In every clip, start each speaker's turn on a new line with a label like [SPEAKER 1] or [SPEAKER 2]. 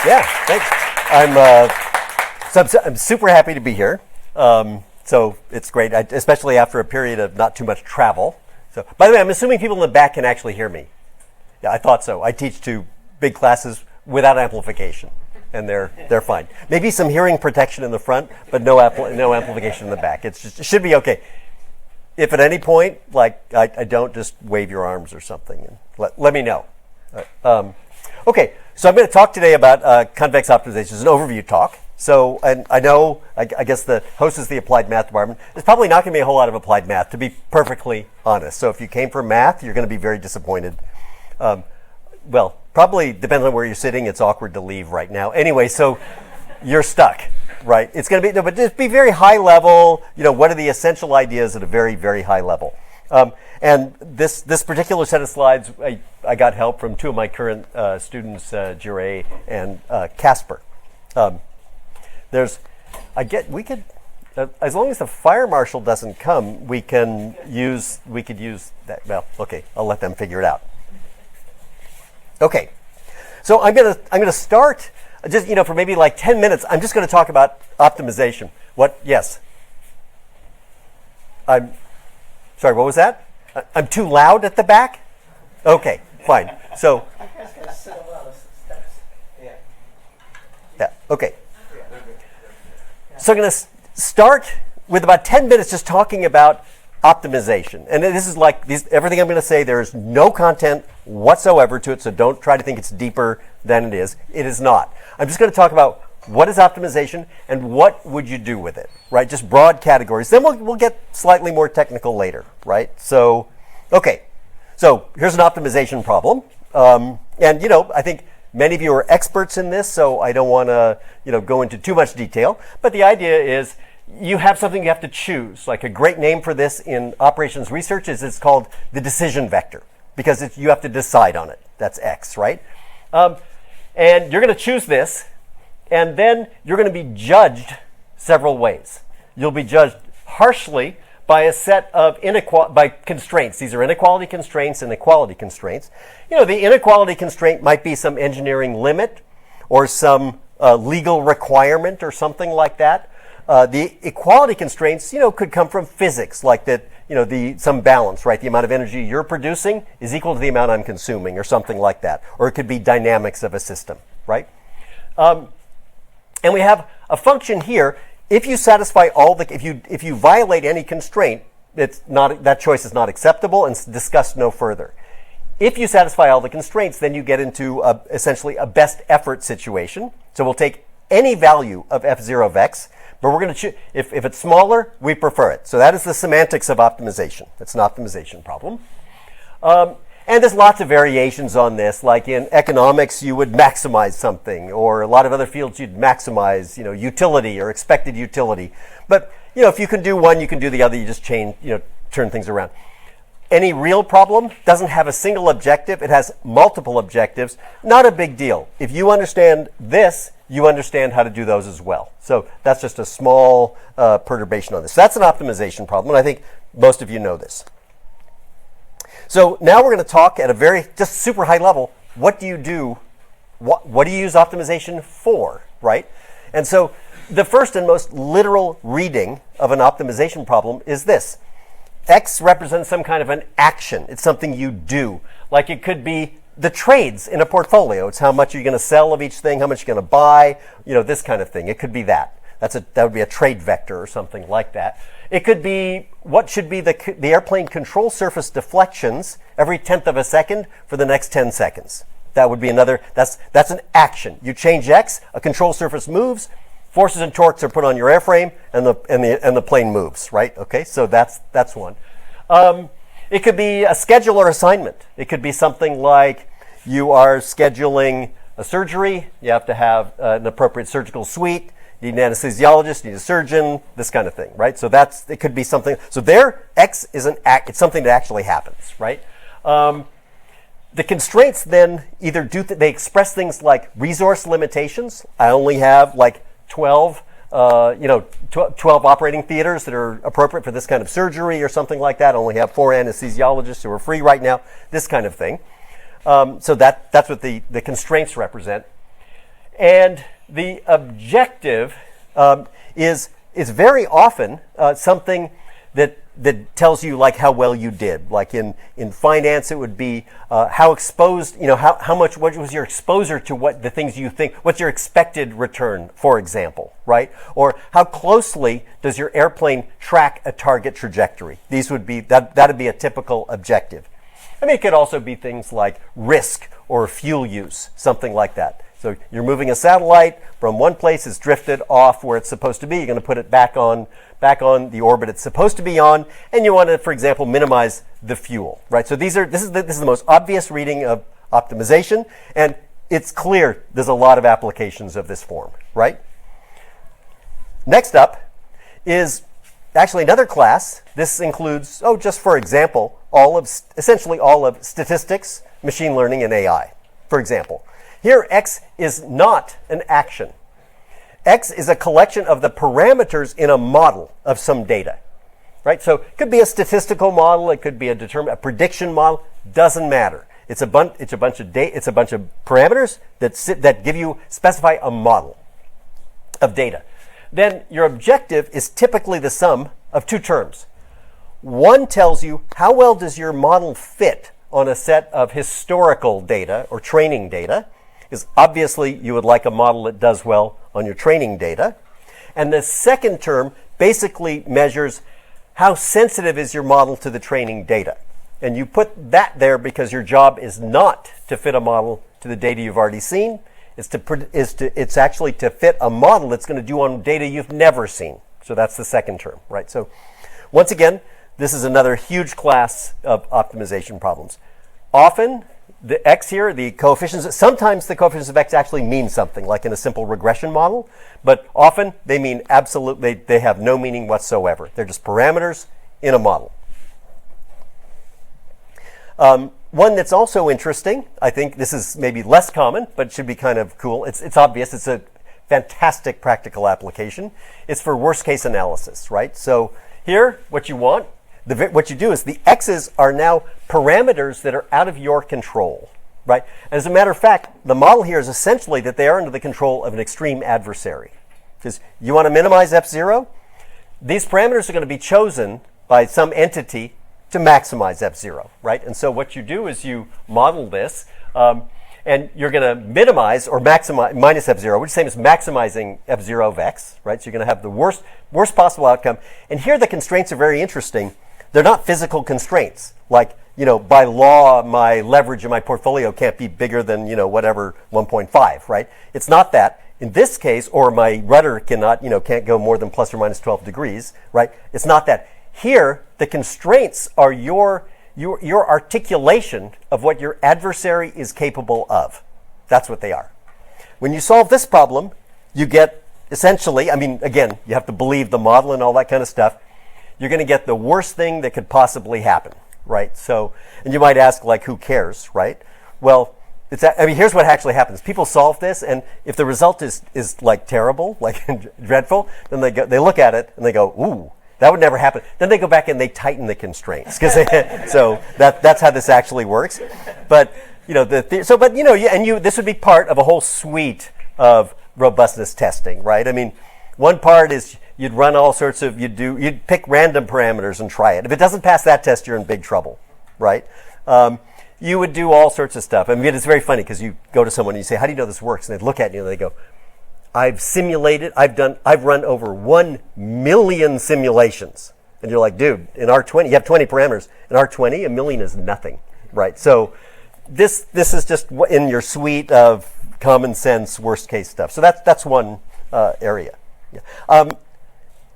[SPEAKER 1] Yeah, thanks. I'm super happy to be here. So it's great, especially after a period of not too much travel. So, by the way, I'm assuming people in the back can actually hear me. Yeah, I thought so. I teach 2 big classes without amplification, and they're fine. Maybe some hearing protection in the front, but no amplification in the back. It should be okay. If at any point, like I don't, just wave your arms or something and let me know. Okay, so I'm going to talk today about convex optimization. It's an overview talk. So, and I know, I guess the host is the applied math department. There's probably not going to be a whole lot of applied math, to be perfectly honest. So if you came for math, you're going to be very disappointed. Well, probably depends on where you're sitting. It's awkward to leave right now. Anyway, so you're stuck, right? It's going to be, no, but just be very high level. You know, what are the essential ideas at a very, very high level? And this particular set of slides, I got help from 2 of my current students, Jure and Casper. We could, as long as the fire marshal doesn't come, we could use that. Well, okay, I'll let them figure it out. Okay, so I'm gonna start just for maybe like 10 minutes. I'm just going to talk about optimization. What? Yes. I'm sorry. What was that? I'm too loud at the back. Okay, fine. So. Yeah. Okay. So I'm going to start with about 10 minutes just talking about optimization. And this is like everything I'm going to say, there is no content whatsoever to it, so don't try to think it's deeper than it is. It is not. I'm just going to talk about what is optimization and what would you do with it, right? Just broad categories. Then we'll get slightly more technical later, right? So, okay. So here's an optimization problem. And, I think many of you are experts in this, so I don't want to, go into too much detail. But the idea is you have something you have to choose. Like a great name for this in operations research is it's called the decision vector because you have to decide on it. That's X, right? And you're going to choose this, and then you're going to be judged several ways. You'll be judged harshly by a set of by constraints. These are inequality constraints and equality constraints. The inequality constraint might be some engineering limit or some legal requirement or something like that. The equality constraints, could come from physics, like that, some balance, right? The amount of energy you're producing is equal to the amount I'm consuming or something like that. Or it could be dynamics of a system, right? And we have a function here. If you satisfy if you violate any constraint, that choice is not acceptable and discussed no further. If you satisfy all the constraints, then you get into essentially a best effort situation. So we'll take any value of f0 of x, but we're going to choose, if it's smaller, we prefer it. So that is the semantics of optimization. That's an optimization problem. And there's lots of variations on this. Like in economics, you would maximize something, or a lot of other fields you'd maximize, utility or expected utility. But if you can do one, you can do the other. You just turn things around. Any real problem doesn't have a single objective. It has multiple objectives. Not a big deal. If you understand this, you understand how to do those as well. So that's just a small perturbation on this. So that's an optimization problem, and I think most of you know this. So now we're going to talk at a just super high level. What do you do? What do you use optimization for, right? And so the first and most literal reading of an optimization problem is this. X represents some kind of an action. It's something you do. Like it could be the trades in a portfolio. It's how much you're going to sell of each thing, how much you're going to buy, this kind of thing. It could be that. That would be a trade vector or something like that. It could be what should be the airplane control surface deflections every 1/10 of a second for the next 10 seconds. That would be another, that's an action. You change X, a control surface moves, forces and torques are put on your airframe, and the plane moves, right? Okay, so that's one. It could be a schedule or assignment. It could be something like you are scheduling a surgery. You have to have an appropriate surgical suite. You need an anesthesiologist, you need a surgeon, this kind of thing, right? So it could be something. So there, X is it's something that actually happens, right? The constraints then either they express things like resource limitations. I only have like 12 operating theaters that are appropriate for this kind of surgery or something like that. I only have 4 anesthesiologists who are free right now, this kind of thing. So that's what the constraints represent. And the objective is very often something that tells you like how well you did. Like in finance, it would be how exposed, how much, what was your exposure to what the things you think, what's your expected return, for example, right? Or how closely does your airplane track a target trajectory? These would be, that'd be a typical objective. I mean, it could also be things like risk or fuel use, something like that. So you're moving a satellite from one place, it's drifted off where it's supposed to be. You're going to put it back on the orbit it's supposed to be on, and you want to, for example, minimize the fuel, right? So this is the most obvious reading of optimization, and it's clear there's a lot of applications of this form, right? Next up is actually another class. This includes, just for example, essentially all of statistics, machine learning, and AI, for example. Here, X is not an action. X is a collection of the parameters in a model of some data, right? So it could be a statistical model, it could be a prediction model, doesn't matter. It's a bunch of parameters that specify a model of data. Then your objective is typically the sum of two terms. One tells you how well does your model fit on a set of historical data or training data, because obviously you would like a model that does well on your training data. And the second term basically measures how sensitive is your model to the training data. And you put that there because your job is not to fit a model to the data you've already seen. It's actually to fit a model that's going to do on data you've never seen. So that's the second term, right? So once again, this is another huge class of optimization problems. Often, the X here, the coefficients, sometimes the coefficients of X actually mean something, like in a simple regression model, but often they mean they have no meaning whatsoever. They're just parameters in a model. One that's also interesting, I think this is maybe less common, but it should be kind of cool. It's obvious. It's a fantastic practical application. It's for worst case analysis, right? So here, what you do is the X's are now parameters that are out of your control, right? As a matter of fact, the model here is essentially that they are under the control of an extreme adversary. Because you want to minimize F0, these parameters are going to be chosen by some entity to maximize F0, right? And so what you do is you model this, and you're going to minimize or maximize minus F0, which is the same as maximizing F0 of X, right? So you're going to have the worst possible outcome. And here the constraints are very interesting. They're not physical constraints, like, by law, my leverage in my portfolio can't be bigger than, whatever, 1.5, right? It's not that. In this case, or my rudder can't go more than plus or minus 12 degrees, right? It's not that. Here, the constraints are your articulation of what your adversary is capable of. That's what they are. When you solve this problem, you get essentially, again, you have to believe the model and all that kind of stuff. You're going to get the worst thing that could possibly happen, right? So, and you might ask, like, who cares, right? Well, here's what actually happens. People solve this, and if the result is like terrible, like dreadful, then they look at it and they go, ooh, that would never happen. Then they go back and they tighten the constraints, so that's how this actually works. But this would be part of a whole suite of robustness testing, right? One part is you'd run all sorts of, you'd pick random parameters and try it. If it doesn't pass that test, you're in big trouble, right? You would do all sorts of stuff. It's very funny because you go to someone and you say, how do you know this works? And they look at you and they go, I've run over 1 million simulations. And you're like, dude, in R20, you have 20 parameters. In R20, 1 million is nothing, right? So this is just in your suite of common sense worst case stuff. So that's one area. Yeah.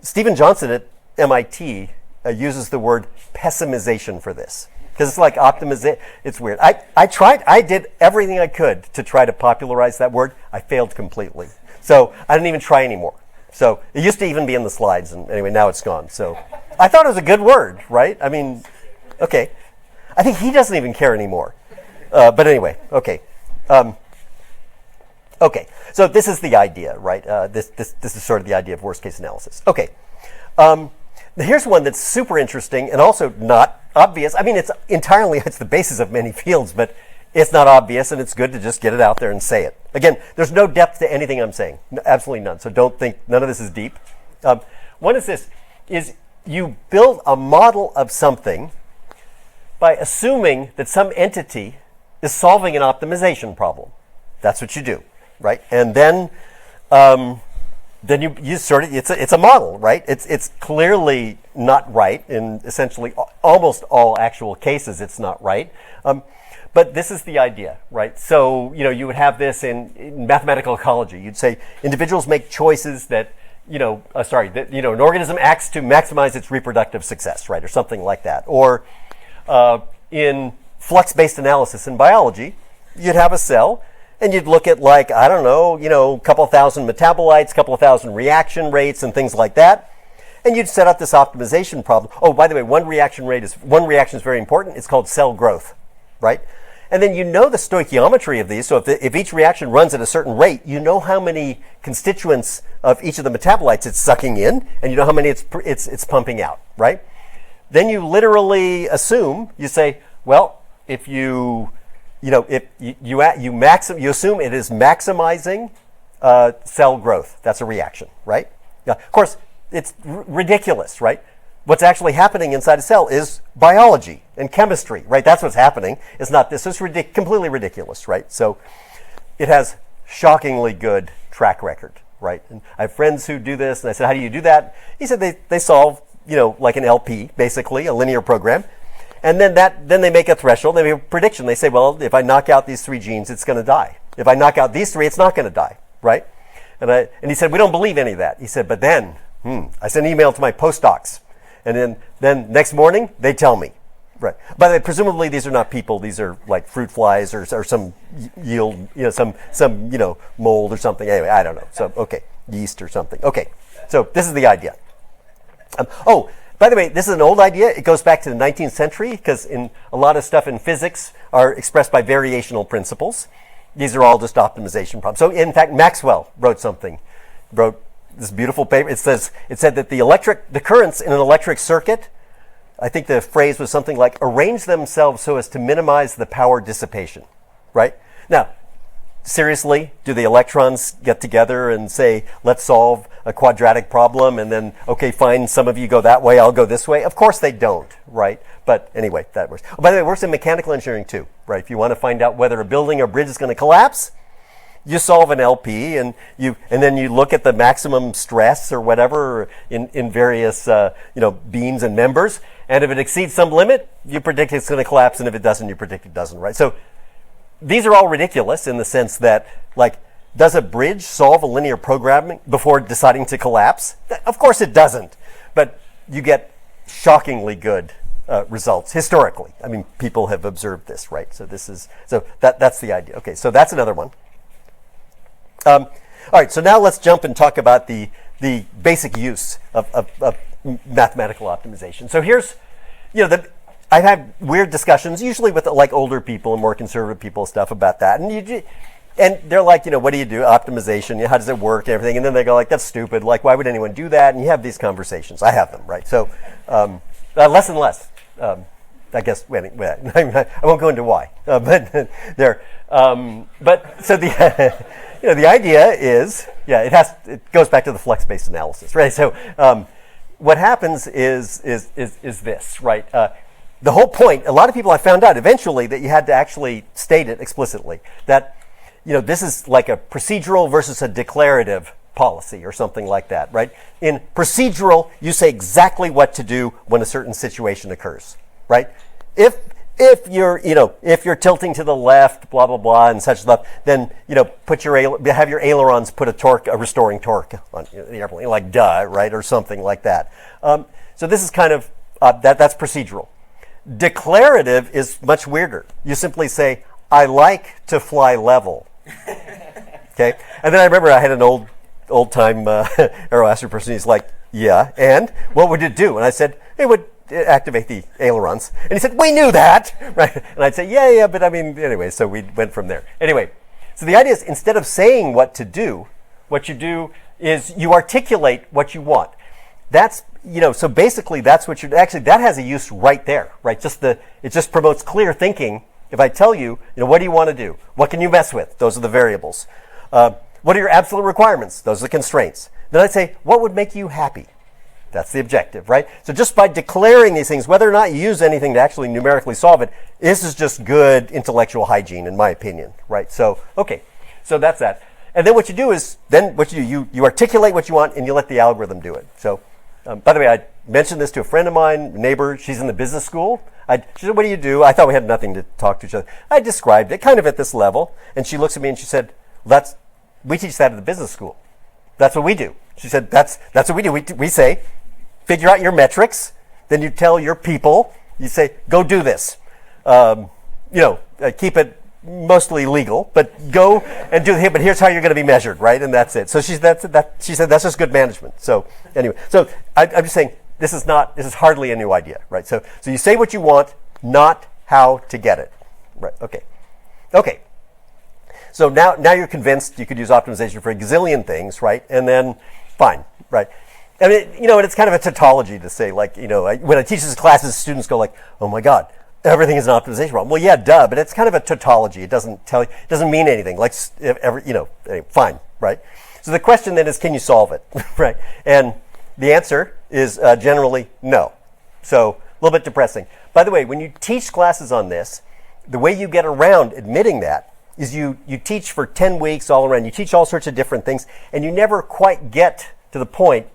[SPEAKER 1] Stephen Johnson at MIT uses the word pessimization for this. Because it's like optimization. It's weird. I did everything I could to try to popularize that word. I failed completely. So I didn't even try anymore. So it used to even be in the slides, and anyway, now it's gone. So I thought it was a good word, right? Okay. I think he doesn't even care anymore. But anyway, okay. Okay, so this is the idea, right? This is sort of the idea of worst case analysis. Okay. Here's one that's super interesting and also not obvious. It's the basis of many fields, but it's not obvious, and it's good to just get it out there and say it. Again, there's no depth to anything I'm saying. Absolutely none. So don't think none of this is deep. One is this, is you build a model of something by assuming that some entity is solving an optimization problem. That's what you do, right? And then you sort of, it's a model, right? It's clearly not right in essentially almost all actual cases. It's not right. But this is the idea, right? So, you would have this in mathematical ecology. You'd say individuals make choices that, an organism acts to maximize its reproductive success, right? Or something like that. Or in flux-based analysis in biology, you'd have a cell and you'd look at a couple thousand metabolites, a couple of thousand reaction rates and things like that. And you'd set up this optimization problem. Oh, by the way, one reaction is very important. It's called cell growth, right? And then the stoichiometry of these. So if each reaction runs at a certain rate, you know how many constituents of each of the metabolites it's sucking in, and you know how many it's pumping out, right? Then you literally assume, you say, well, if you assume it is maximizing cell growth. That's a reaction, right? Now, of course, it's ridiculous, right? What's actually happening inside a cell is biology and chemistry, right? That's what's happening. It's not this. It's completely ridiculous, right? So it has shockingly good track record, right? And I have friends who do this, and I said, how do you do that? He said they solve, like an LP, basically, a linear program. And then they make a threshold, they make a prediction. They say, well, if I knock out these 3 genes, it's going to die. If I knock out these 3, it's not going to die, right? And he said, we don't believe any of that. He said, but then, I sent an email to my postdocs. And then next morning, they tell me. Right. By the way, presumably these are not people. These are like fruit flies or some yield, some mold or something. Anyway, I don't know. So, okay, yeast or something. Okay, so this is the idea. By the way, this is an old idea. It goes back to the 19th century because in a lot of stuff in physics are expressed by variational principles. These are all just optimization problems. So, in fact, Maxwell wrote this beautiful paper. It said that the currents in an electric circuit, I think the phrase was something like, arrange themselves so as to minimize the power dissipation, right? Now, seriously, do the electrons get together and say, let's solve a quadratic problem, and then, okay, fine, some of you go that way, I'll go this way? Of course they don't, right? But anyway, that works. Oh, by the way, it works in mechanical engineering too, right? If you want to find out whether a building or bridge is going to collapse, you solve an LP, and then you look at the maximum stress or whatever in various beams and members, and if it exceeds some limit, you predict it's going to collapse, and if it doesn't, you predict it doesn't, right? So these are all ridiculous in the sense that, like, does a bridge solve a linear programming before deciding to collapse? Of course it doesn't, but you get shockingly good results historically. I mean, people have observed this, right? So that's the idea. Okay, so that's another one. All right, so now let's jump and talk about the basic use of mathematical optimization. So here's, I've had weird discussions, usually with like older people and more conservative people, stuff about that, and they're like, what do you do? Optimization, how does it work and everything? And then they go like, that's stupid. Like, why would anyone do that? And you have these conversations. I have them, right? So less and less. I guess I won't go into why, but there. But so the the idea is, it goes back to the flux-based analysis, right? So what happens is this, right? The whole point. A lot of people I found out eventually that you had to actually state it explicitly that this is like a procedural versus a declarative policy or something like that, right? In procedural, you say exactly what to do when a certain situation occurs, right? If you're tilting to the left, blah blah blah, and such stuff, then have your ailerons put a restoring torque on the airplane, like duh, right, or something like that. So this is kind of that's procedural. Declarative is much weirder. You simply say, "I like to fly level." Okay, and then I remember I had an old time aeroastronaut person. He's like, "Yeah, and what would it do?" And I said, "It would activate the ailerons." And he said, "We knew that," right? And I'd say, yeah, but I mean, anyway, so we went from there. Anyway, so the idea is instead of saying what to do, what you do is you articulate what you want. That's, so basically that's what that has a use right there, right? It just promotes clear thinking if I tell you, what do you want to do? What can you mess with? Those are the variables. What are your absolute requirements? Those are the constraints. Then I'd say, what would make you happy? That's the objective, right? So just by declaring these things, whether or not you use anything to actually numerically solve it, this is just good intellectual hygiene, in my opinion, right? So, okay, so that's that. And then what you do is, you articulate what you want and you let the algorithm do it. So, by the way, I mentioned this to a friend of mine, a neighbor. She's in the business school. She said, what do you do? I thought we had nothing to talk to each other. I described it kind of at this level. And she looks at me and she said, we teach that at the business school. That's what we do. She said, that's what we do. We say, figure out your metrics. Then you tell your people, you say, go do this. Keep it mostly legal, but go and do it. But here's how you're going to be measured, right? And that's it. So she said that's just good management. So anyway, so I'm just saying this is hardly a new idea, right? So you say what you want, not how to get it, right? Okay. So now you're convinced you could use optimization for a gazillion things, right? And then fine, right? I mean, and it's kind of a tautology to say, like, when I teach these classes, students go like, oh my God, everything is an optimization problem. Well, yeah, duh, but it's kind of a tautology. It doesn't mean anything. Like, fine, right? So the question then is, can you solve it, right? And the answer is generally no. So a little bit depressing. By the way, when you teach classes on this, the way you get around admitting that is you teach for 10 weeks all around. You teach all sorts of different things, and you never quite get to the point.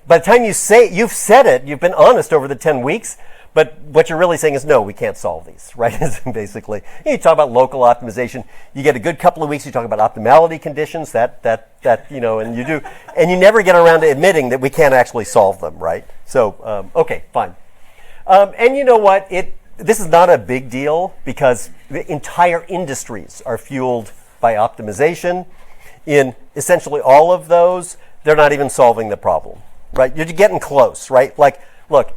[SPEAKER 1] By the time you've said it, you've been honest over the 10 weeks, but what you're really saying is, no, we can't solve these, right? Basically, you talk about local optimization. You get a good couple of weeks, you talk about optimality conditions, and you do, and you never get around to admitting that we can't actually solve them, right? So, okay, fine. And you know what? This is not a big deal because the entire industries are fueled by optimization. In essentially all of those, they're not even solving the problem, right? You're getting close, right? Like, look,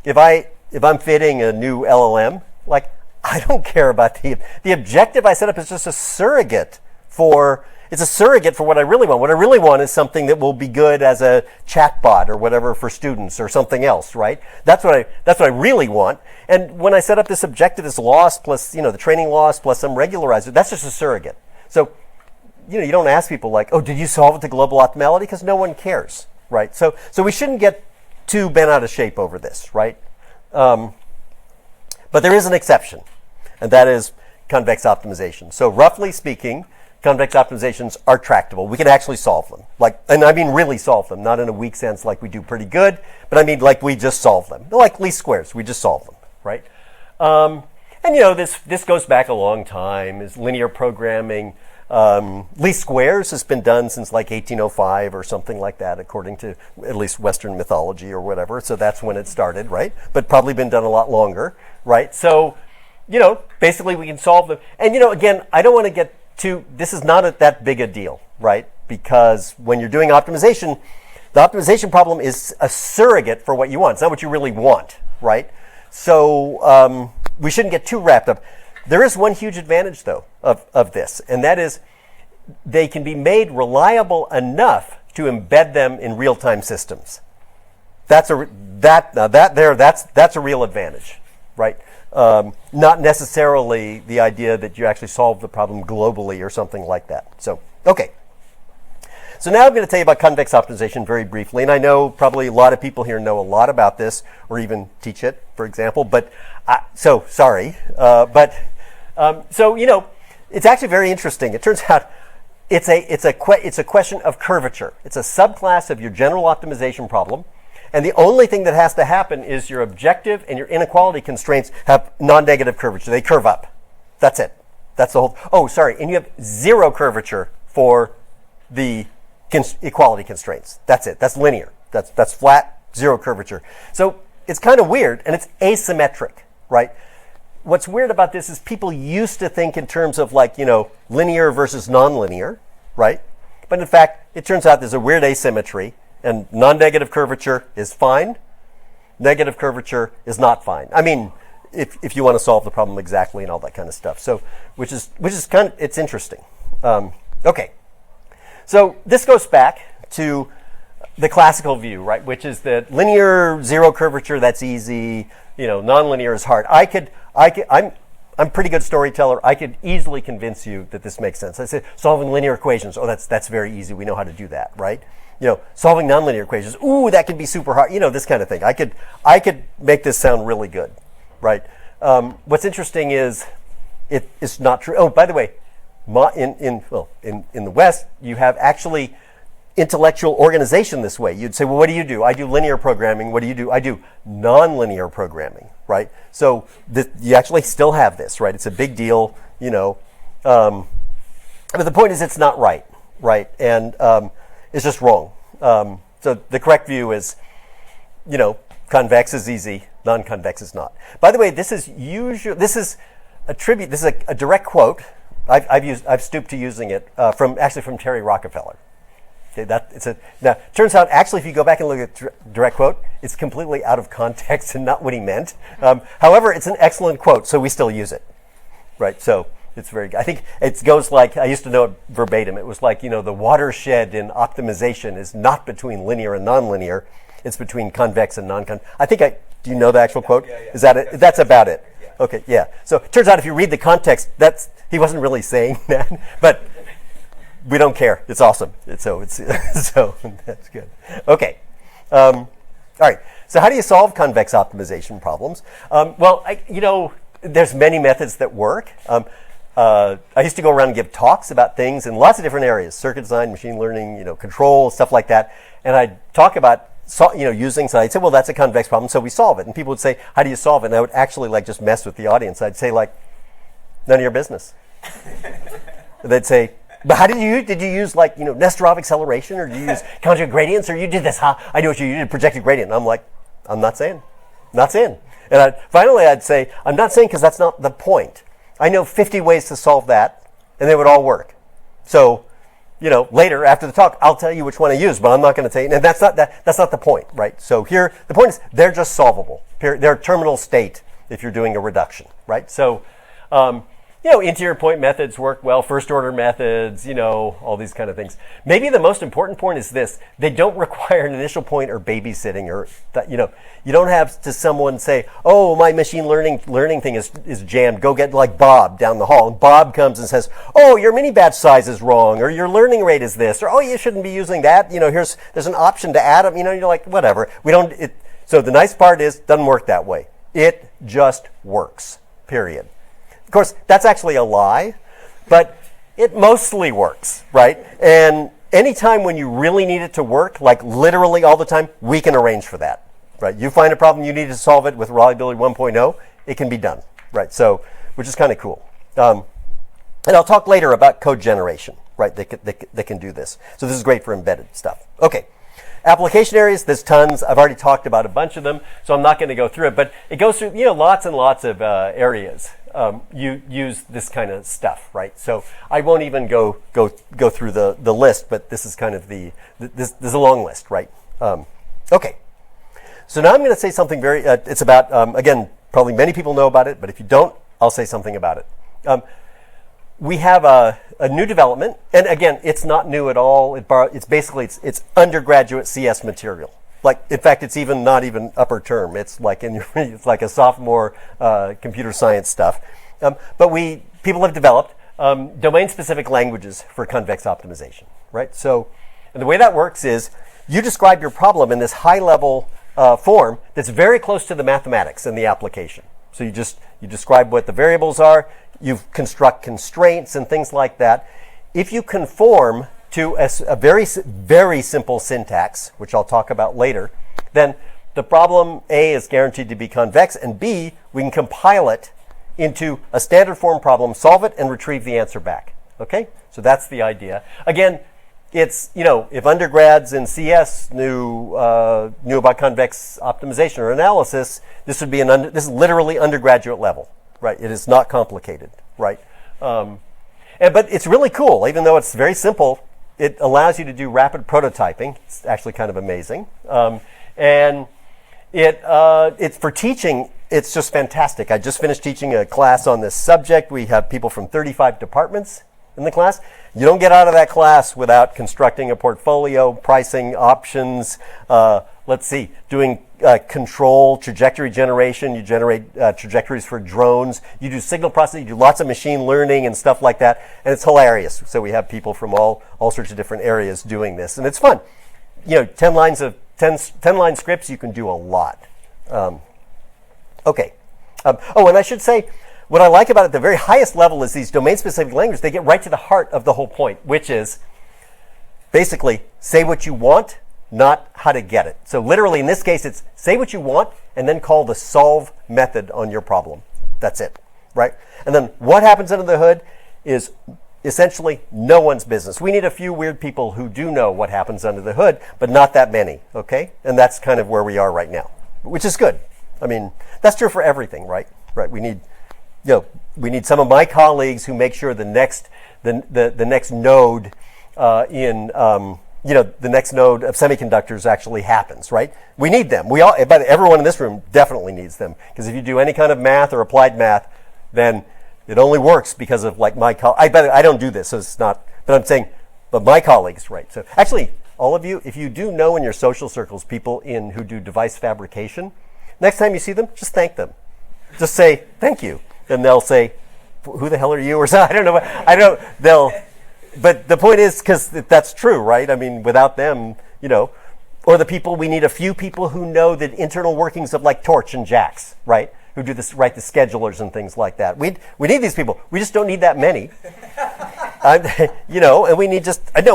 [SPEAKER 1] if I'm fitting a new LLM, like, I don't care about the objective I set up is just a surrogate for what I really want. What I really want is something that will be good as a chatbot or whatever for students or something else, right? That's what I really want. And when I set up this objective as loss plus, the training loss plus some regularizer, that's just a surrogate. So, you don't ask people like, oh, did you solve it to global optimality? Because no one cares, right? So we shouldn't get too bent out of shape over this, right? But there is an exception, and that is convex optimization. So roughly speaking, convex optimizations are tractable. We can actually solve them. And I mean really solve them, not in a weak sense like we do pretty good, but I mean like we just solve them. They're like least squares, we just solve them, right? And this goes back a long time, is linear programming. Least squares has been done since like 1805 or something like that, according to at least Western mythology or whatever. So that's when it started, right? But probably been done a lot longer, right? So, basically we can solve them. And, again, I don't want to get this is not that big a deal, right? Because when you're doing optimization, the optimization problem is a surrogate for what you want. It's not what you really want, right? So we shouldn't get too wrapped up. There is one huge advantage, though, of this, and that is they can be made reliable enough to embed them in real-time systems. That's a real advantage, right? Not necessarily the idea that you actually solve the problem globally or something like that. So, okay. So now I'm going to tell you about convex optimization very briefly, and I know probably a lot of people here know a lot about this or even teach it, for example, but sorry. It's actually very interesting. It turns out it's a question of curvature. It's a subclass of your general optimization problem. And the only thing that has to happen is your objective and your inequality constraints have non-negative curvature. They curve up. That's it. That's the whole. Oh, sorry. And you have zero curvature for the equality constraints. That's it. That's linear. That's flat, zero curvature. So it's kind of weird, and it's asymmetric, right? What's weird about this is people used to think in terms of linear versus nonlinear, right? But in fact, it turns out there's a weird asymmetry, and non-negative curvature is fine. Negative curvature is not fine. I mean, if you want to solve the problem exactly and all that kind of stuff. So, which is kind of, it's interesting. Okay. So this goes back to the classical view, right? Which is that linear, zero curvature, that's easy. Nonlinear is hard. I'm a pretty good storyteller. I could easily convince you that this makes sense. I say solving linear equations. Oh, that's very easy. We know how to do that, right? Solving nonlinear equations. Ooh, that could be super hard. This kind of thing. I could make this sound really good, right? What's interesting is it's not true. Oh, by the way, in the West, you have actually intellectual organization this way. You'd say, well, what do you do? I do linear programming. What do you do? I do nonlinear programming, right? So you actually still have this, right? It's a big deal, but the point is it's not right? And it's just wrong. So the correct view is, convex is easy, non-convex is not. By the way, this is a direct quote. I've stooped to using it from Terry Rockefeller. Okay, now, turns out, actually, if you go back and look at direct quote, it's completely out of context and not what he meant. However, it's an excellent quote, so we still use it, right? So it's very good. I think it goes like, I used to know it verbatim. It was like, the watershed in optimization is not between linear and nonlinear. It's between convex and non-convex. Do you know the actual quote? Yeah. Is that it? That's about it. Yeah. Okay, yeah. So it turns out if you read the context, he wasn't really saying that, but we don't care. It's awesome. So that's good. Okay. All right. So how do you solve convex optimization problems? There's many methods that work. I used to go around and give talks about things in lots of different areas: circuit design, machine learning, control, stuff like that. And I'd talk about using. So I'd say, well, that's a convex problem, so we solve it. And people would say, how do you solve it? And I would actually just mess with the audience. I'd say none of your business. They'd say, but how did you use Nesterov acceleration, or did you use conjugate gradients, or you did this? I know what you did, projected gradient. And I'm like, I'm not saying. And finally I'd say, I'm not saying because that's not the point. I know 50 ways to solve that, and they would all work. So, later after the talk, I'll tell you which one I use, but I'm not going to tell you. And that's not the point, right? So here, the point is they're just solvable. They're terminal state if you're doing a reduction, right? So, interior point methods work well, first order methods, all these kind of things. Maybe the most important point is this: they don't require an initial point or babysitting, or that, you don't have to someone say, oh, my machine learning thing is jammed. Go get Bob down the hall. And Bob comes and says, oh, your mini batch size is wrong, or your learning rate is this, or oh, you shouldn't be using that. There's an option to add them. You're like, whatever. So the nice part is, it doesn't work that way. It just works, period. Of course, that's actually a lie, but it mostly works, right? And anytime when you really need it to work, literally all the time, we can arrange for that, right? You find a problem, you need to solve it with reliability 1.0, it can be done, right? So, which is kind of cool. And I'll talk later about code generation, right? They can do this. So this is great for embedded stuff. Okay. Application areas, there's tons. I've already talked about a bunch of them, so I'm not going to go through it. But it goes through lots and lots of areas. You use this kind of stuff, right? So I won't even go through the list, but this is kind of this is a long list, right? Okay. So now I'm going to say something it's about, again, probably many people know about it, but if you don't, I'll say something about it. We have a new development, and again, it's not new at all. It's undergraduate CS material. In fact, it's not even upper term. It's it's like a sophomore computer science stuff. But people have developed domain-specific languages for convex optimization, right? So, and the way that works is you describe your problem in this high-level form that's very close to the mathematics and the application. So you describe what the variables are. You construct constraints and things like that. If you conform to a very, very simple syntax, which I'll talk about later, then the problem A is guaranteed to be convex, and B, we can compile it into a standard form problem, solve it, and retrieve the answer back. Okay? So that's the idea. Again, it's, if undergrads in CS knew about convex optimization or analysis, this is literally undergraduate level, right? It is not complicated, right? But it's really cool, even though it's very simple. It allows you to do rapid prototyping. It's actually kind of amazing. And it's for teaching, it's just fantastic. I just finished teaching a class on this subject. We have people from 35 departments in the class. You don't get out of that class without constructing a portfolio, pricing options, doing control, trajectory generation. You generate trajectories for drones. You do signal processing. You do lots of machine learning and stuff like that. And it's hilarious. So we have people from all sorts of different areas doing this. And it's fun. 10 line scripts, you can do a lot. Okay. And I should say, what I like about it at the very highest level is these domain-specific languages. They get right to the heart of the whole point, which is basically say what you want, not how to get it. So literally in this case, it's say what you want and then call the solve method on your problem. That's it, right? And then what happens under the hood is essentially no one's business. We need a few weird people who do know what happens under the hood, but not that many, okay? And that's kind of where we are right now, which is good. I mean, that's true for everything, right? Right. We need some of my colleagues who make sure the next node the next node of semiconductors actually happens, right? We need them. Everyone in this room definitely needs them, because if you do any kind of math or applied math, then it only works because of like my I don't do this, so it's not. But I'm saying, but my colleagues, right? So actually, all of you, if you do know in your social circles people who do device fabrication, next time you see them, just thank them. Just say thank you, and they'll say, "Who the hell are you?" or something. I don't know. But the point is, because that's true, right? I mean, without them, or the people, we need a few people who know the internal workings of like Torch and Jax, right? Who do this, write the schedulers and things like that. We need these people. We just don't need that many. And we need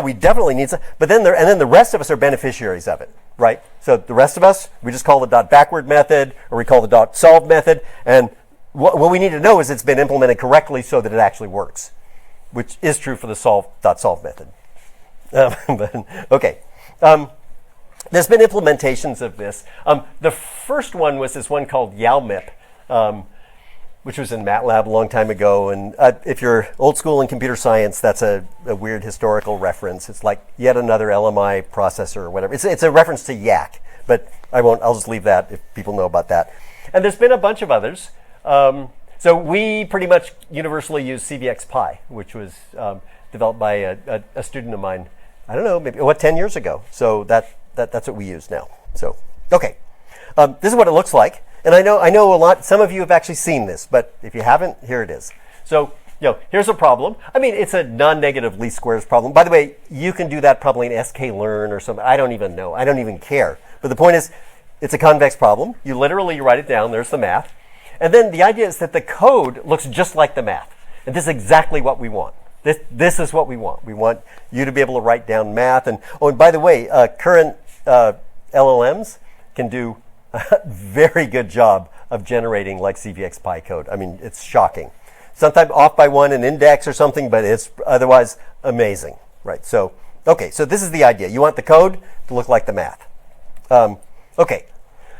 [SPEAKER 1] we definitely need some, but then the rest of us are beneficiaries of it, right? So the rest of us, we just call the dot backward method, or we call the dot solve method, and what we need to know is it's been implemented correctly so that it actually works, which is true for the solve method. Okay. There's been implementations of this. The first one was this one called YALMIP, which was in MATLAB a long time ago. And if you're old school in computer science, that's a weird historical reference. It's like yet another LMI processor or whatever. It's a reference to YAC, but I'll just leave that if people know about that. And there's been a bunch of others. So we pretty much universally use CVX-Pi, which was developed by a student of mine, I don't know, maybe 10 years ago. So that's what we use now. So, okay. This is what it looks like. And I know some of you have actually seen this, but if you haven't, here it is. So, here's a problem. I mean, it's a non-negative least squares problem. By the way, you can do that probably in sklearn or something. I don't even know. I don't even care. But the point is, it's a convex problem. You write it down. There's the math. And then the idea is that the code looks just like the math. And this is exactly what we want. This is what we want. We want you to be able to write down math. And by the way, current LLMs can do a very good job of generating like CVX-Pi code. I mean, it's shocking. Sometimes off by one an index or something, but it's otherwise amazing, right? So, okay, so this is the idea. You want the code to look like the math. Okay.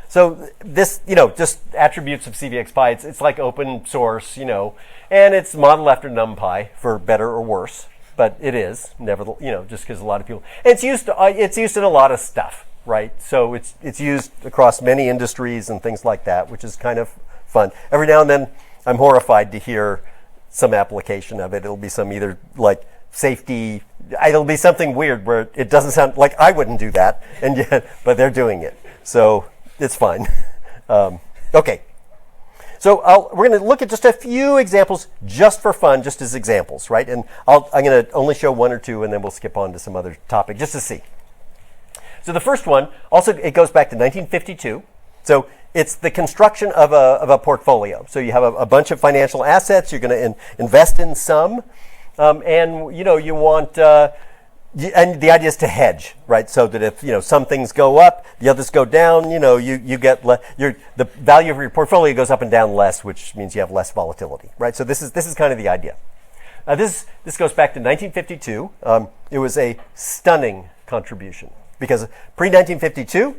[SPEAKER 1] So this, just attributes of CVX-Pi, it's like open source, and it's modeled after NumPy for better or worse, but it is nevertheless, just because a lot of people, and it's used in a lot of stuff, right? So it's used across many industries and things like that, which is kind of fun. Every now and then, I'm horrified to hear some application of it. It'll be some either like safety, it'll be something weird where it doesn't sound like I wouldn't do that, and yet, but they're doing it. So it's fine. Okay. So we're going to look at just a few examples just for fun, just as examples, right? And I'm going to only show one or two, and then we'll skip on to some other topic just to see. So the first one, also it goes back to 1952. So it's the construction of a portfolio. So you have a bunch of financial assets. You're going to invest in some, and you want. And the idea is to hedge, right? So that if some things go up, the others go down, you get the value of your portfolio goes up and down less, which means you have less volatility, right? So this is kind of the idea. This goes back to 1952. It was a stunning contribution because pre-1952,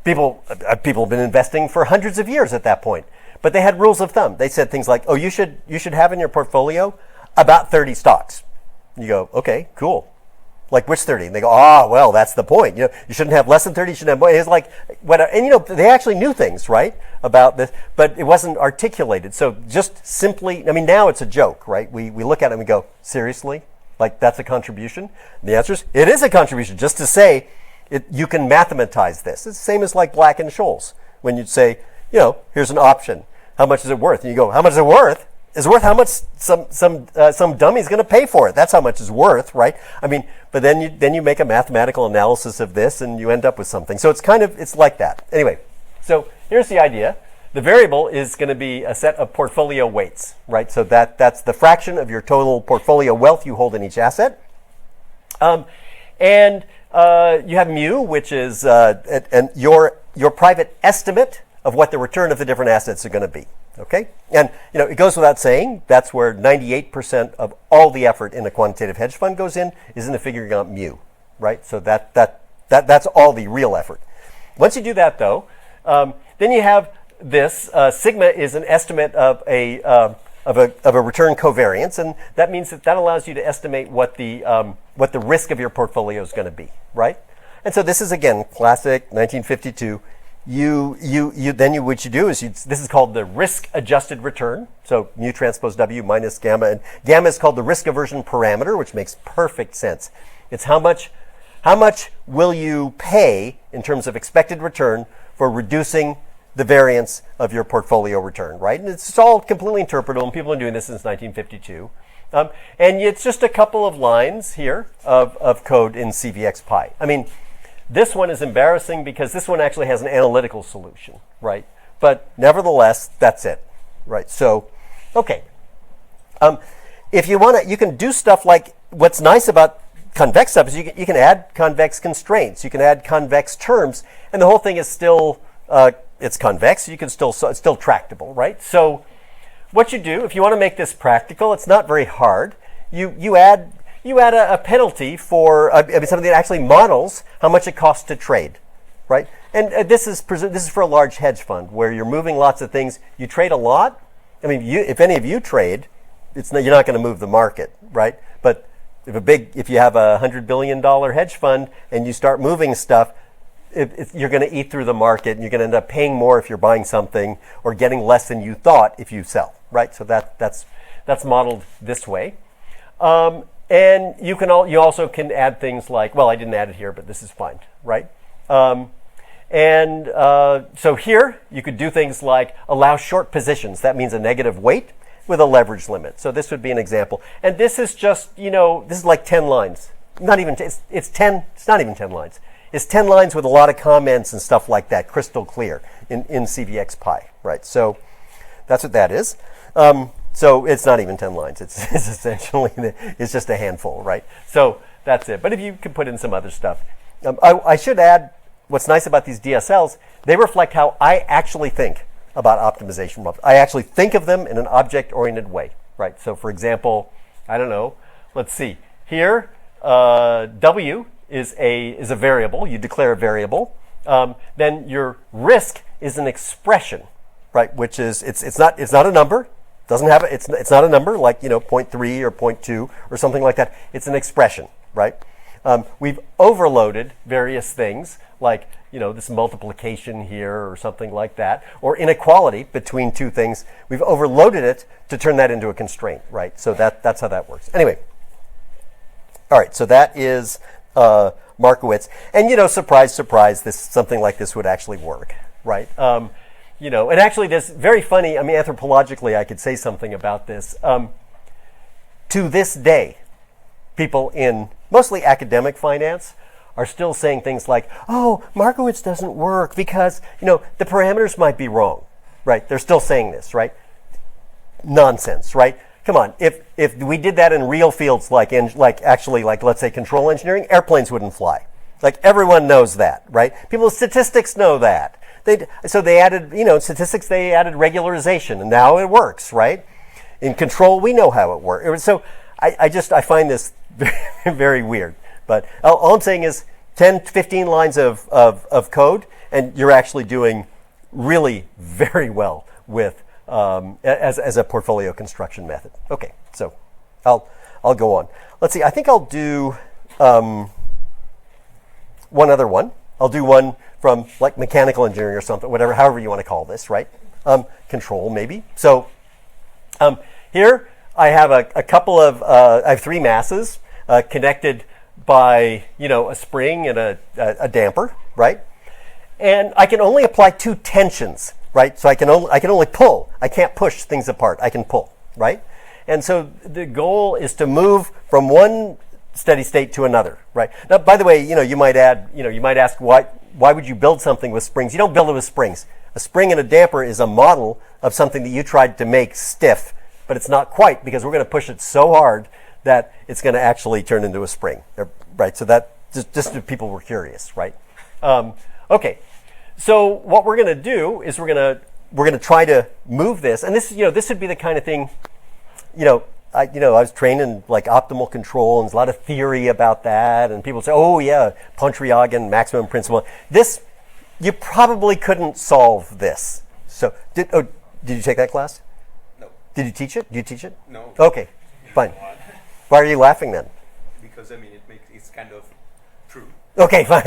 [SPEAKER 1] people have been investing for hundreds of years at that point, but they had rules of thumb. They said things like, "Oh, you should have in your portfolio about 30 stocks." You go, "Okay, cool." Like, which 30? And they go, well, that's the point. You shouldn't have less than 30, you shouldn't have more. It's like, whatever. And, they actually knew things, right, about this, but it wasn't articulated. So just simply, now it's a joke, right? We look at it and we go, seriously? Like, that's a contribution? And the answer is, it is a contribution. Just to say, you can mathematize this. It's the same as like Black and Scholes. When you'd say, here's an option. How much is it worth? And you go, how much is it worth? Is worth how much some dummy's going to pay for it. That's how much it's worth, right? But then you make a mathematical analysis of this and you end up with something. So it's like that. Anyway, so here's the idea. The variable is going to be a set of portfolio weights, right? So that's the fraction of your total portfolio wealth you hold in each asset. And you have mu, which is and your private estimate of what the return of the different assets are going to be. Okay, and it goes without saying that's where 98% of all the effort in a quantitative hedge fund goes is into figuring out mu, right? So that's all the real effort. Once you do that, though, then you have this sigma is an estimate of a return covariance, and that means that allows you to estimate what the risk of your portfolio is going to be, right? And so this is again classic 1952. What you do is this is called the risk-adjusted return. So mu transpose W minus gamma, and gamma is called the risk aversion parameter, which makes perfect sense. It's how much will you pay in terms of expected return for reducing the variance of your portfolio return, right? And it's all completely interpretable, and people have been doing this since 1952. And it's just a couple of lines here of code in CVXPy. This one is embarrassing because this one actually has an analytical solution, right? But nevertheless, that's it, right? So, okay. If you want to, you can do stuff like, what's nice about convex stuff is you can add convex constraints. You can add convex terms, and the whole thing is still, it's convex. It's still tractable, right? So what you do, if you want to make this practical, it's not very hard. You add a penalty for something that actually models how much it costs to trade, right? And this is for a large hedge fund where you're moving lots of things. You trade a lot. If any of you trade, you're not going to move the market, right? But if you have a $100 billion hedge fund and you start moving stuff, you're going to eat through the market, and you're going to end up paying more if you're buying something, or getting less than you thought if you sell, right? So that's modeled this way. And you also can add things like, well, I didn't add it here, but this is fine, right? So here you could do things like allow short positions. That means a negative weight with a leverage limit. So this would be an example. And this is just, this is like 10 lines. Not even, it's 10, it's not even 10 lines. It's 10 lines with a lot of comments and stuff like that, crystal clear in CVXPy, right? So that's what that is. So it's not even 10 lines. It's essentially, it's just a handful, right? So that's it. But if you could put in some other stuff. I should add, what's nice about these DSLs, they reflect how I actually think about optimization. I actually think of them in an object-oriented way, right? So for example, I don't know, let's see. Here, W is a variable. You declare a variable. Then your risk is an expression, right? Which is, it's not a number. Doesn't have it's not a number like 0.3 or 0.2 or something like that. It's an expression, right? We've overloaded various things like this multiplication here or something like that, or inequality between two things. We've overloaded it to turn that into a constraint, right? So that's how that works. Anyway, all right. So that is Markowitz, and surprise, surprise, something like this would actually work, right? And actually this very funny, anthropologically I could say something about this. To this day, people in mostly academic finance are still saying things like, oh, Markowitz doesn't work because, the parameters might be wrong, right? They're still saying this, right? Nonsense, right? Come on, if we did that in real fields like let's say control engineering, airplanes wouldn't fly. Like everyone knows that, right? People with statistics know that. So they added, statistics, they added regularization, and now it works, right? In control, we know how it works. So I find this very, very weird. But all I'm saying is 10 to 15 lines of code, and you're actually doing really very well with as a portfolio construction method. Okay, so I'll go on. Let's see. I think I'll do one other one. I'll do one from like mechanical engineering or something, whatever, however you want to call this, right? Control maybe. So here I have a couple of, I have three masses connected by, a spring and a damper, right? And I can only apply two tensions, right? So I can only pull. I can't push things apart. I can pull, right? And so the goal is to move from one steady state to another, right? Now, by the way, you might ask why would you build something with springs? You don't build it with springs. A spring and a damper is a model of something that you tried to make stiff, but it's not quite, because we're going to push it so hard that it's going to actually turn into a spring, right? So that just if people were curious, right? Okay, so what we're going to do is we're going to try to move this, and this would be the kind of thing, I was trained in like optimal control, and there's a lot of theory about that, and people say, oh yeah, Pontryagin maximum principle. This, you probably couldn't solve this. So did you take that class?
[SPEAKER 2] No.
[SPEAKER 1] Did you teach it? Do you teach it?
[SPEAKER 2] No.
[SPEAKER 1] Okay, fine. Why are you laughing then?
[SPEAKER 2] Because it's kind of true.
[SPEAKER 1] Okay, fine.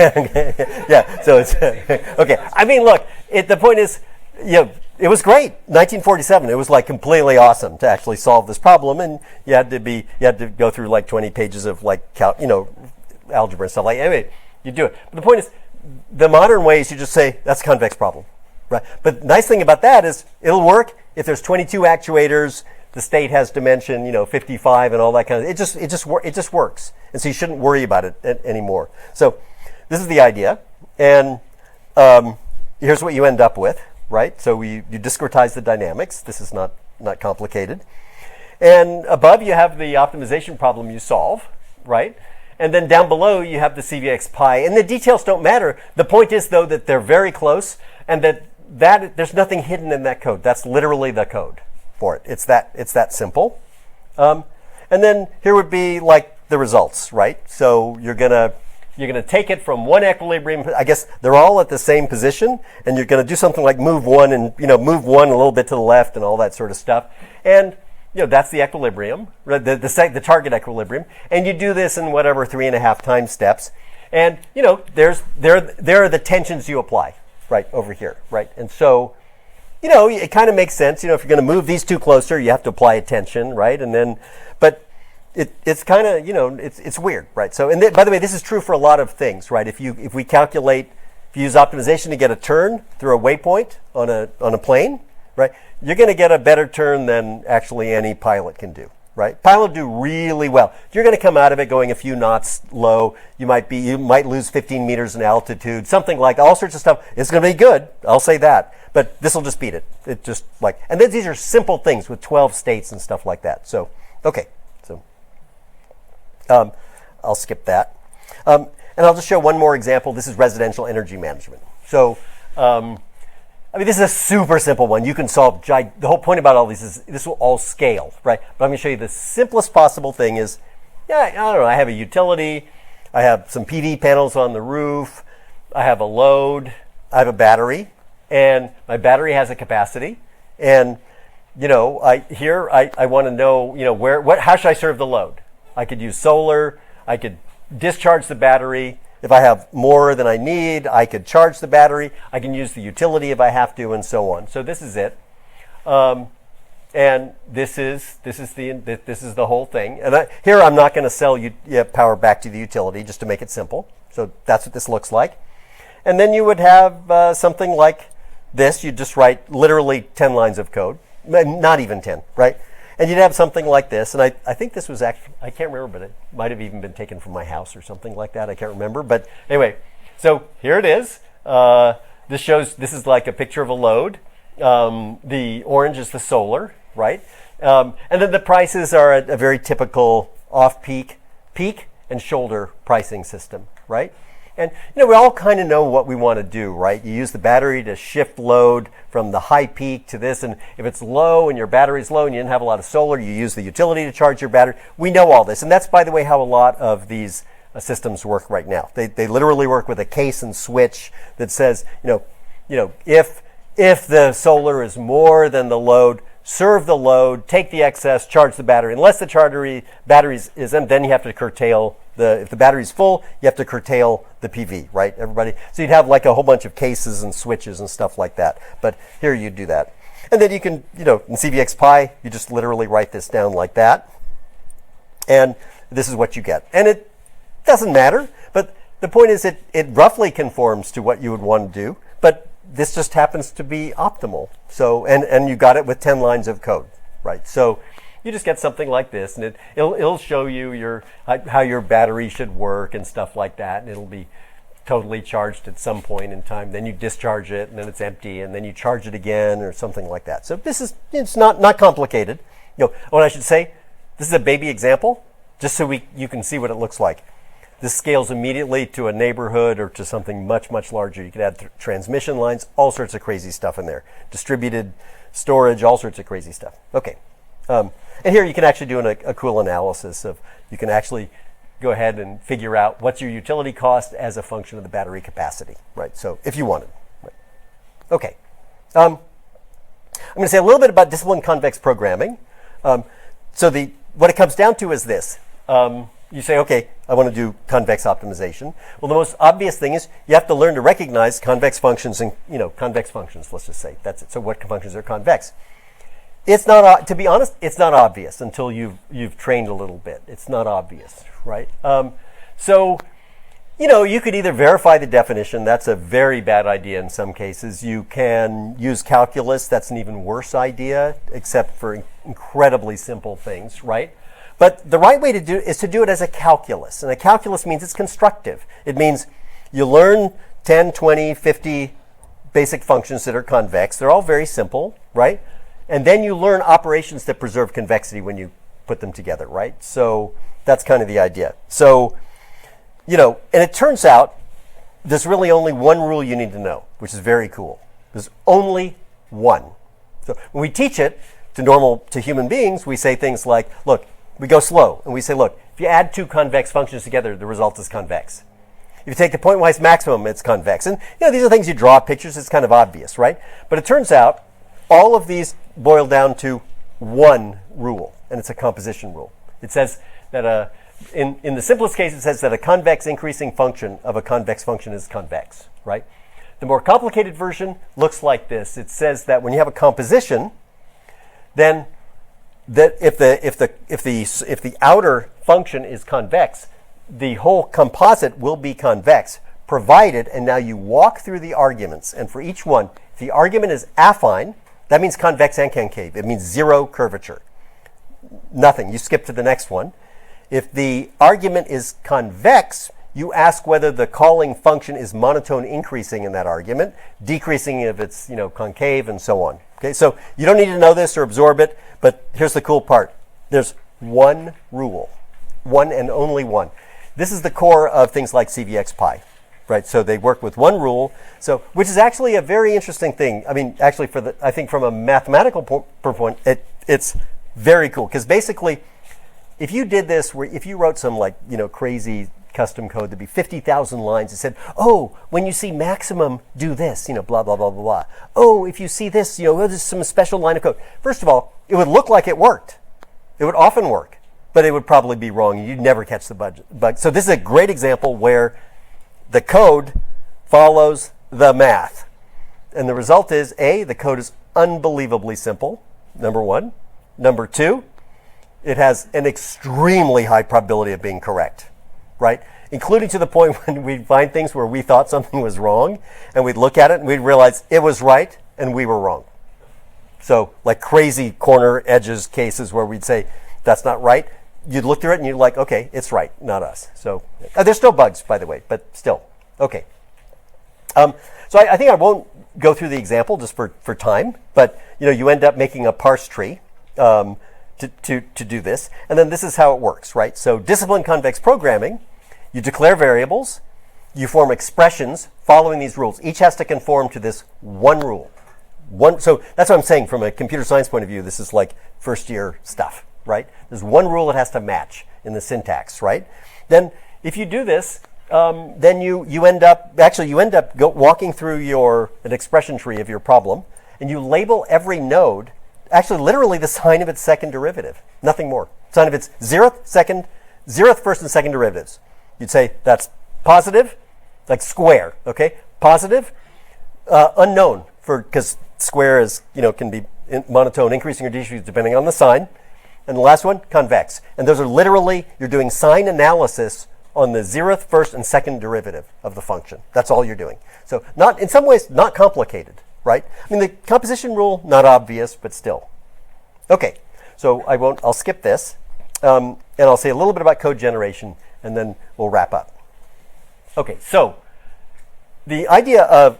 [SPEAKER 1] Yeah, so it's okay. I mean, look, the point is, it was great. 1947. It was like completely awesome to actually solve this problem, and you had to go through like 20 pages of like algebra and stuff like. Anyway, you do it. But the point is, the modern way is you just say that's a convex problem, right? But the nice thing about that is it'll work if there's 22 actuators. The state has dimension, 55 and all that kind of. It just works, and so you shouldn't worry about it anymore. So this is the idea, and here's what you end up with, right? So you discretize the dynamics. This is not complicated, and above you have the optimization problem you solve, right? And then down below you have the CVX pi, and the details don't matter. The point is though that they're very close, and that there's nothing hidden in that code. That's literally the code for it. It's that simple. And then here would be like the results, right? So you're gonna take it from one equilibrium. I guess they're all at the same position, and you're gonna do something like move one and move one a little bit to the left and all that sort of stuff. And that's the equilibrium, the target equilibrium. And you do this in whatever 3.5 time steps. And there are the tensions you apply right over here, right? And so it kind of makes sense. If you're going to move these two closer, you have to apply a tension, right? And then, but it's kind of, it's weird, right? So, and by the way, this is true for a lot of things, right? If you use optimization to get a turn through a waypoint on a plane, right? You're going to get a better turn than actually any pilot can do, right? Pilot do really well. You're going to come out of it going a few knots low. You might lose 15 meters in altitude, something like all sorts of stuff. It's going to be good. I'll say that. But this will just beat it. It just and then these are simple things with 12 states and stuff like that. So, okay. So, I'll skip that. And I'll just show one more example. This is residential energy management. So, this is a super simple one. You can solve, the whole point about all these is this will all scale, right? But I'm going to show you the simplest possible thing is, I don't know, I have a utility, I have some PV panels on the roof, I have a load, I have a battery, and my battery has a capacity, and I want to know, how should I serve the load? I could use solar, I could discharge the battery. If I have more than I need, I could charge the battery. I can use the utility if I have to, and so on. So this is it, and this is the whole thing. And here I'm not going to sell power back to the utility just to make it simple. So that's what this looks like. And then you would have something like this. You just write literally 10 lines of code, not even 10, right? And you'd have something like this, and I think this was actually, I can't remember, but it might have even been taken from my house or something like that. I can't remember, but anyway, so here it is. This is like a picture of a load. The orange is the solar, right? And then the prices are a very typical off-peak, peak, and shoulder pricing system, right? And we all kind of know what we want to do, right? You use the battery to shift load from the high peak to this, and if it's low and your battery's low and you didn't have a lot of solar, you use the utility to charge your battery. We know all this, and that's, by the way, how a lot of these systems work right now. They literally work with a case and switch that says, if the solar is more than the load, serve the load, take the excess, charge the battery. Unless the batteries is empty, then you have to curtail if the battery's full, you have to curtail the PV, right, everybody? So you'd have like a whole bunch of cases and switches and stuff like that. But here you do that. And then you can, in CVX-Pi, you just literally write this down like that. And this is what you get. And it doesn't matter, but the point is it roughly conforms to what you would want to do, but this just happens to be optimal. So, and you got it with 10 lines of code, right? So you just get something like this, and it'll show you how your battery should work and stuff like that, and it'll be totally charged at some point in time. Then you discharge it, and then it's empty, and then you charge it again or something like that. So it's not complicated. What I should say, this is a baby example, just so you can see what it looks like. This scales immediately to a neighborhood or to something much, much larger. You could add transmission lines, all sorts of crazy stuff in there. Distributed storage, all sorts of crazy stuff. Okay. And here you can actually do a cool analysis of, you can actually go ahead and figure out what's your utility cost as a function of the battery capacity, right? So if you wanted. Right. Okay. I'm going to say a little bit about disciplined convex programming. So what it comes down to is this. You say, okay, I want to do convex optimization. Well, the most obvious thing is you have to learn to recognize convex functions and, convex functions, let's just say. That's it. So what functions are convex? It's not, to be honest, it's not obvious until you've trained a little bit. It's not obvious, right? So, you could either verify the definition. That's a very bad idea in some cases. You can use calculus. That's an even worse idea, except for incredibly simple things, right? But the right way to do it is to do it as a calculus. And a calculus means it's constructive. It means you learn 10, 20, 50 basic functions that are convex. They're all very simple, right? And then you learn operations that preserve convexity when you put them together, right? So that's kind of the idea. So, and it turns out there's really only one rule you need to know, which is very cool. There's only one. So when we teach it to human beings, we say things like, look, we go slow, and we say, look, if you add two convex functions together, the result is convex. If you take the pointwise maximum, it's convex. And these are things you draw pictures, it's kind of obvious, right? But it turns out all of these boil down to one rule, and it's a composition rule. It says that in the simplest case, it says that a convex increasing function of a convex function is convex, right? The more complicated version looks like this. It says that when you have a composition, then that if the outer function is convex, the whole composite will be convex, provided, and now you walk through the arguments, and for each one, if the argument is affine, that means convex and concave. It means zero curvature. Nothing. You skip to the next one. If the argument is convex, you ask whether the calling function is monotone increasing in that argument, decreasing if it's concave, and so on. Okay, so you don't need to know this or absorb it, but here's the cool part. There's one rule, one and only one. This is the core of things like CVX-Pi, right? So they work with one rule, which is actually a very interesting thing. I mean, actually, I think from a mathematical point, it's very cool, because basically, if you did this, if you wrote some crazy custom code, there'd be 50,000 lines. It said, oh, when you see maximum, do this, blah, blah, blah, blah, blah. Oh, if you see this, there's some special line of code. First of all, it would look like it worked. It would often work, but it would probably be wrong. You'd never catch the bug. So this is a great example where the code follows the math. And the result is, A, the code is unbelievably simple, number one. Number two, it has an extremely high probability of being correct. Right? Including to the point when we'd find things where we thought something was wrong, and we'd look at it and we'd realize it was right and we were wrong. So like crazy corner edges cases where we'd say, that's not right. You'd look through it and you'd like, okay, it's right, not us. So there's still bugs, by the way, but still. Okay. So I think I won't go through the example just for time, but you end up making a parse tree to do this. And then this is how it works, right? So disciplined convex programming, you declare variables, you form expressions following these rules. Each has to conform to this one rule. So that's what I'm saying from a computer science point of view. This is like first year stuff, right? There's one rule it has to match in the syntax, right? Then if you do this, then you end up walking through an expression tree of your problem, and you label every node actually literally the sign of its second derivative, nothing more. Sign of its zeroth first and second derivatives. You'd say that's positive, like square, okay? Positive, unknown, because square is, can be monotone, increasing or decreasing depending on the sign. And the last one, convex. And those are literally, you're doing sign analysis on the zeroth first and second derivative of the function. That's all you're doing. So not, in some ways, not complicated, right? I mean, the composition rule, not obvious, but still. Okay, so I'll skip this, and I'll say a little bit about code generation, and then we'll wrap up. Okay, so the idea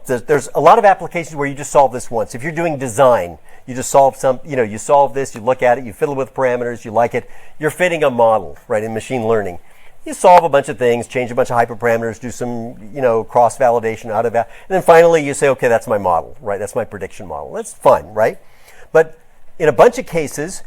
[SPEAKER 1] there's a lot of applications where you just solve this once. If you're doing design, you just solve you solve this, you look at it, you fiddle with parameters, you like it. You're fitting a model, right, in machine learning. You solve a bunch of things, change a bunch of hyperparameters, do some, cross-validation out of that. And then finally you say, okay, that's my model, right? That's my prediction model. That's fine, right? But in a bunch of cases,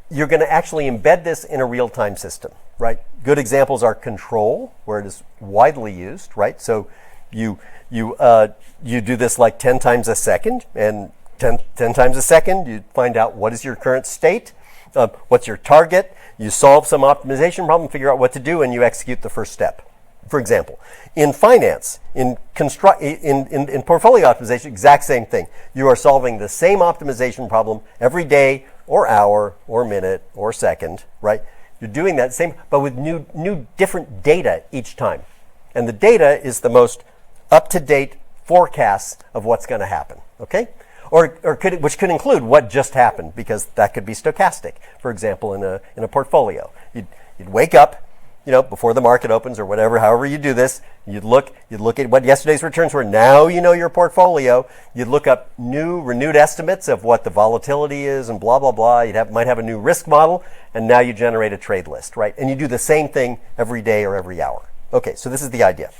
[SPEAKER 1] you're going to actually embed this in a real-time system, right? Good examples are control, where it is widely used, right? So you do this like 10 times a second, and 10 times a second, you find out what is your current state, what's your target, you solve some optimization problem, figure out what to do, and you execute the first step. For example, in finance, in portfolio optimization, exact same thing. You are solving the same optimization problem every day or hour or minute or second, right? You're doing that same, but with new different data each time. And the data is the most up-to-date forecasts of what's going to happen, okay? Which could include what just happened, because that could be stochastic. For example, in a portfolio, you'd wake up, before the market opens or whatever, however you do this, you'd look at what yesterday's returns were. Now you know your portfolio. You'd look up renewed estimates of what the volatility is and blah, blah, blah. Might have a new risk model, and now you generate a trade list, right? And you do the same thing every day or every hour. Okay, so this is the idea.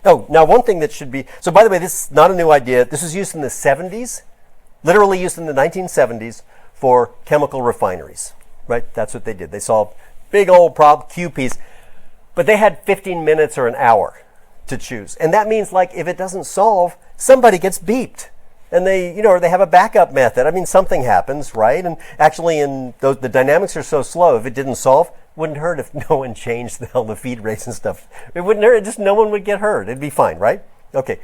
[SPEAKER 1] Now one thing that should be, so by the way, this is not a new idea. This was used in the 70s, literally used in the 1970s for chemical refineries, right? That's what they did. They solved big old QPs, but they had 15 minutes or an hour to choose. And that means, like, if it doesn't solve, somebody gets beeped. And they have a backup method. I mean, something happens, right? And actually, the dynamics are so slow, if it didn't solve, wouldn't hurt if no one changed the feed rates and stuff. It wouldn't hurt. Just no one would get hurt. It'd be fine, right? Okay.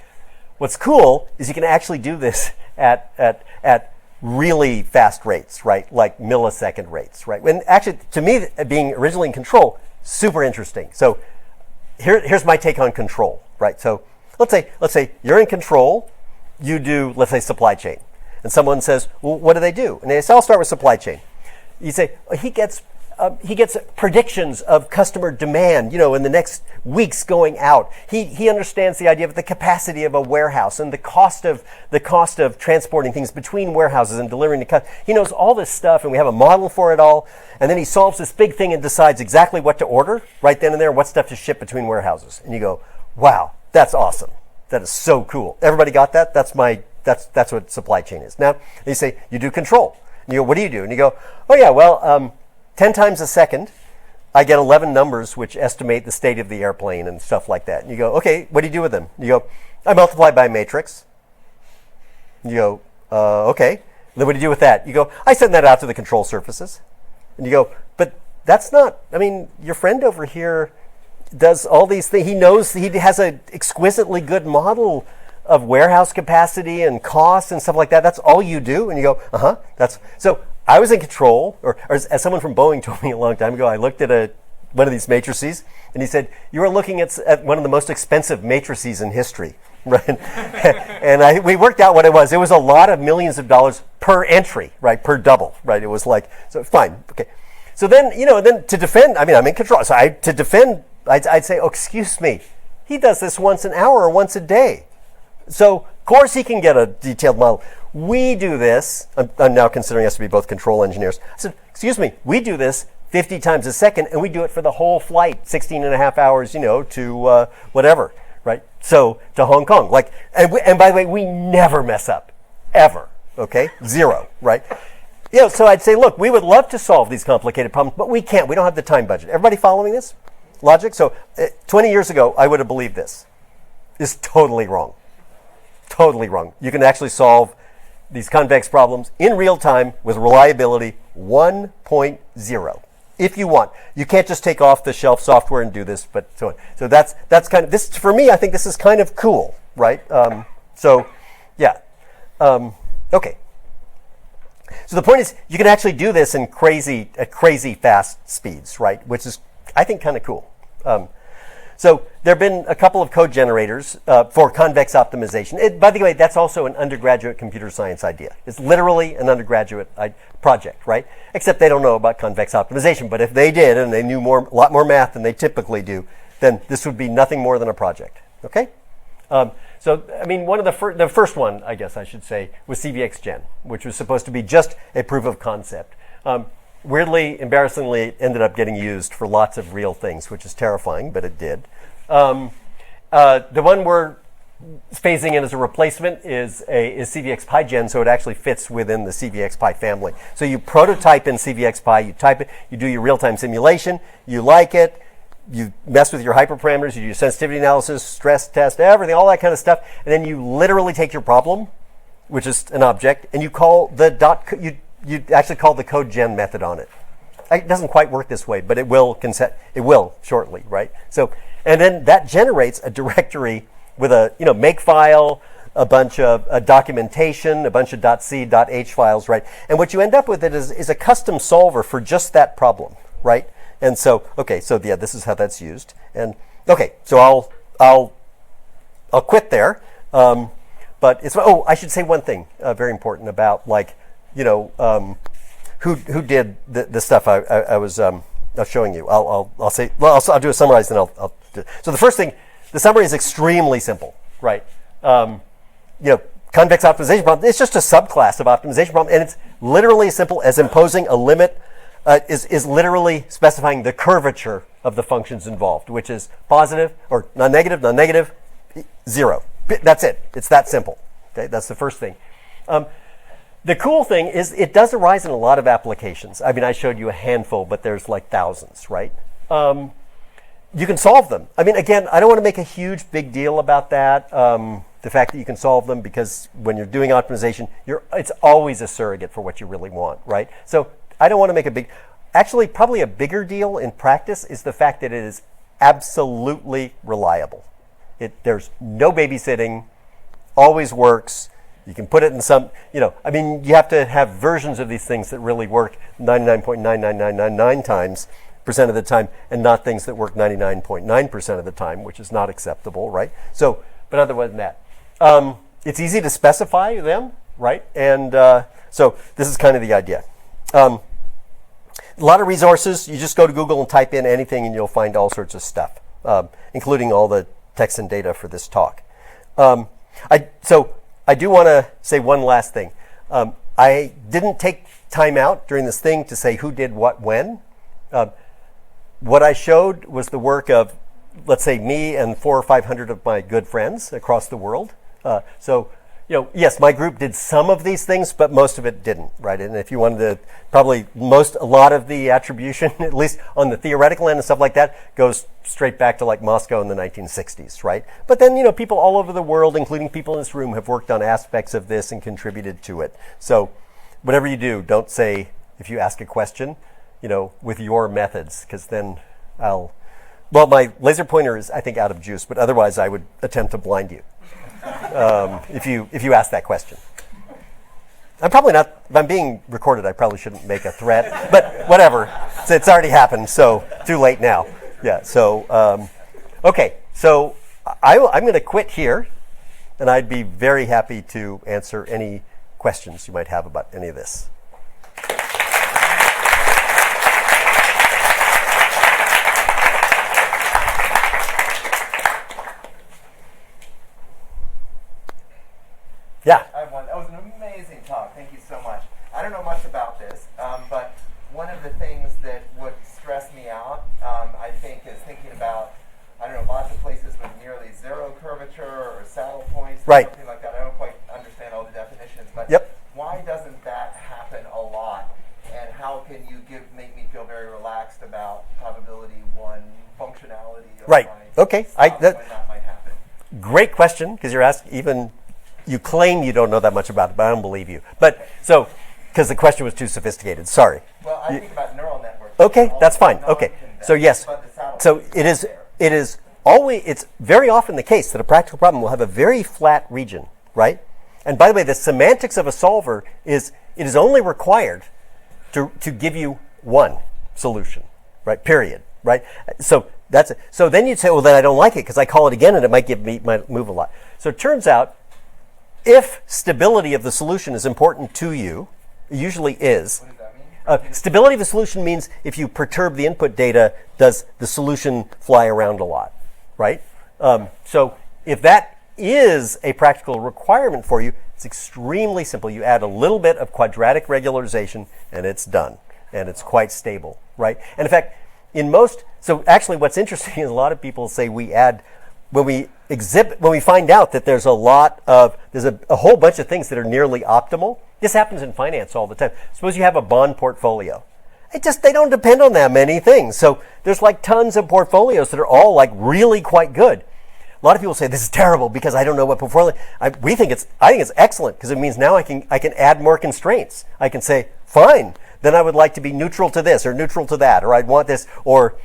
[SPEAKER 1] What's cool is you can actually do this at really fast rates, right? Like millisecond rates, right? And actually, to me, being originally in control, super interesting. So here's my take on control, right? So let's say you're in control. You do, let's say, supply chain. And someone says, well, what do they do? And they say, I'll start with supply chain. You say, he gets predictions of customer demand, in the next weeks going out. He understands the idea of the capacity of a warehouse and the cost of transporting things between warehouses and delivering to customers. He knows all this stuff, and we have a model for it all. And then he solves this big thing and decides exactly what to order right then and there, what stuff to ship between warehouses. And you go, wow, that's awesome. That is so cool. Everybody got that? That's what supply chain is. Now, you say, you do control. And you go, what do you do? And you go, oh yeah, well, 10 times a second, I get 11 numbers which estimate the state of the airplane and stuff like that. And you go, okay, what do you do with them? And you go, I multiply by a matrix. And you go, okay. And then what do you do with that? You go, I send that out to the control surfaces. And you go, but that's not, your friend over here does all these things. He knows, he has an exquisitely good model of warehouse capacity and costs and stuff like that. That's all you do? And you go, so I was in control, or as someone from Boeing told me a long time ago, I looked at one of these matrices, and he said, you are looking at one of the most expensive matrices in history, right? And we worked out what it was. It was a lot of millions of dollars per entry, right, per double, right? It was like, so fine, okay. So then, then to defend, I'm in control. So to defend, I'd say, oh, excuse me, he does this once an hour or once a day. So, of course, he can get a detailed model. We do this. I'm now considering us to be both control engineers. I said, excuse me, we do this 50 times a second, and we do it for the whole flight, 16 and a half hours, to whatever, right? So, to Hong Kong. And by the way, we never mess up, ever, okay? Zero, right? So I'd say, look, we would love to solve these complicated problems, but we can't. We don't have the time budget. Everybody following this logic? So 20 years ago, I would have believed this. It's totally wrong. Totally wrong. You can actually solve these convex problems in real time with reliability 1.0. If you want, you can't just take off the shelf software and do this, but so on. So that's kind of this for me. I think this is kind of cool, right? So yeah, okay. So the point is, you can actually do this in crazy fast speeds, right? Which is, I think, kind of cool. So there have been a couple of code generators for convex optimization. By the way, that's also an undergraduate computer science idea. It's literally an undergraduate project, right? Except they don't know about convex optimization. But if they did and they knew a lot more math than they typically do, then this would be nothing more than a project. Okay? So, I mean, one of the first one, I guess I should say, was CVXGen, which was supposed to be just a proof of concept. Weirdly, embarrassingly, it ended up getting used for lots of real things, which is terrifying, but it did. The one we're phasing in as a replacement is CVXPyGen, so it actually fits within the CVXPy family. So you prototype in CVXPy, you type it, you do your real-time simulation, you like it, you mess with your hyperparameters, you do sensitivity analysis, stress test, everything, all that kind of stuff, and then you literally take your problem, which is an object, and you call the you actually call the code gen method on it. It doesn't quite work this way, but it will shortly, right? So, and then that generates a directory with a makefile, a bunch of documentation, a bunch of .c, .h files, right? And what you end up with is a custom solver for just that problem, right? And so, okay, so yeah, this is how that's used. And okay, so I'll quit there. But it's I should say one thing very important about who did the stuff I was showing you. I'll say, well, I'll do a summarize, then I'll do. So the first thing, the summary is extremely simple, right? Convex optimization problem, it's just a subclass of optimization problem, and it's literally as simple as imposing a limit, is literally specifying the curvature of the functions involved, which is positive, or non-negative, 0. That's it. It's that simple. Okay, that's the first thing. The cool thing is it does arise in a lot of applications. I mean, I showed you a handful, but there's like thousands, right? You can solve them. I mean, again, I don't want to make a huge big deal about that, the fact that you can solve them, because when you're doing optimization, it's always a surrogate for what you really want, right? So I don't want to make actually probably a bigger deal in practice is the fact that it is absolutely reliable. There's no babysitting, always works. You can put it in some, you have to have versions of these things that really work 99.99999 times percent of the time, and not things that work 99.9% of the time, which is not acceptable, right? So, but other than that, it's easy to specify them, right? And so this is kind of the idea. A lot of resources. You just go to Google and type in anything, and you'll find all sorts of stuff, including all the text and data for this talk. I do want to say one last thing. I didn't take time out during this thing to say who did what when. What I showed was the work of, let's say, me and 400 or 500 of my good friends across the world. Yes, my group did some of these things, but most of it didn't, right? And if you wanted to, probably a lot of the attribution, at least on the theoretical end and stuff like that, goes straight back to like Moscow in the 1960s, right? But then, people all over the world, including people in this room, have worked on aspects of this and contributed to it. So whatever you do, don't say, if you ask a question, with your methods, because then my laser pointer is, I think, out of juice, but otherwise I would attempt to blind you. If you ask that question. I'm probably not, if I'm being recorded, I probably shouldn't make a threat, but whatever. It's already happened, so too late now. Yeah, so, okay, so I'm going to quit here, and I'd be very happy to answer any questions you might have about any of this. Yeah.
[SPEAKER 3] I have one. That was an amazing talk. Thank you so much. I don't know much about this, but one of the things that would stress me out, I think, is thinking about, lots of places with nearly zero curvature or saddle points or something like that. I don't quite understand all the definitions, but why doesn't that happen a lot? And how can you make me feel very relaxed about probability one functionality of my
[SPEAKER 1] Okay.
[SPEAKER 3] when that might happen?
[SPEAKER 1] Great question, because you're asking even You claim you don't know that much about it, but I don't believe you. But so, because the question was too sophisticated. Sorry.
[SPEAKER 3] Well, I think about neural networks.
[SPEAKER 1] Okay, that's fine. Okay, so yes, so it is always, it's very often the case that a practical problem will have a very flat region, right? And by the way, the semantics of a solver is it is only required to give you one solution, right? Period, right? So that's it. So then you'd say, well, then I don't like it because I call it again and it might move a lot. So it turns out, if stability of the solution is important to you, it usually is.
[SPEAKER 3] What does that mean?
[SPEAKER 1] Stability of the solution means if you perturb the input data, does the solution fly around a lot, right? So if that is a practical requirement for you, it's extremely simple. You add a little bit of quadratic regularization and it's done. And it's quite stable, right? And in fact, so actually what's interesting is a lot of people say when we find out that there's a whole bunch of things that are nearly optimal. This happens in finance all the time. Suppose you have a bond portfolio. They don't depend on that many things. So there's like tons of portfolios that are all like really quite good. A lot of people say this is terrible because I don't know what portfolio. I think it's excellent because it means now I can add more constraints. I can say, fine, then I would like to be neutral to this or neutral to that, or I'd want this, or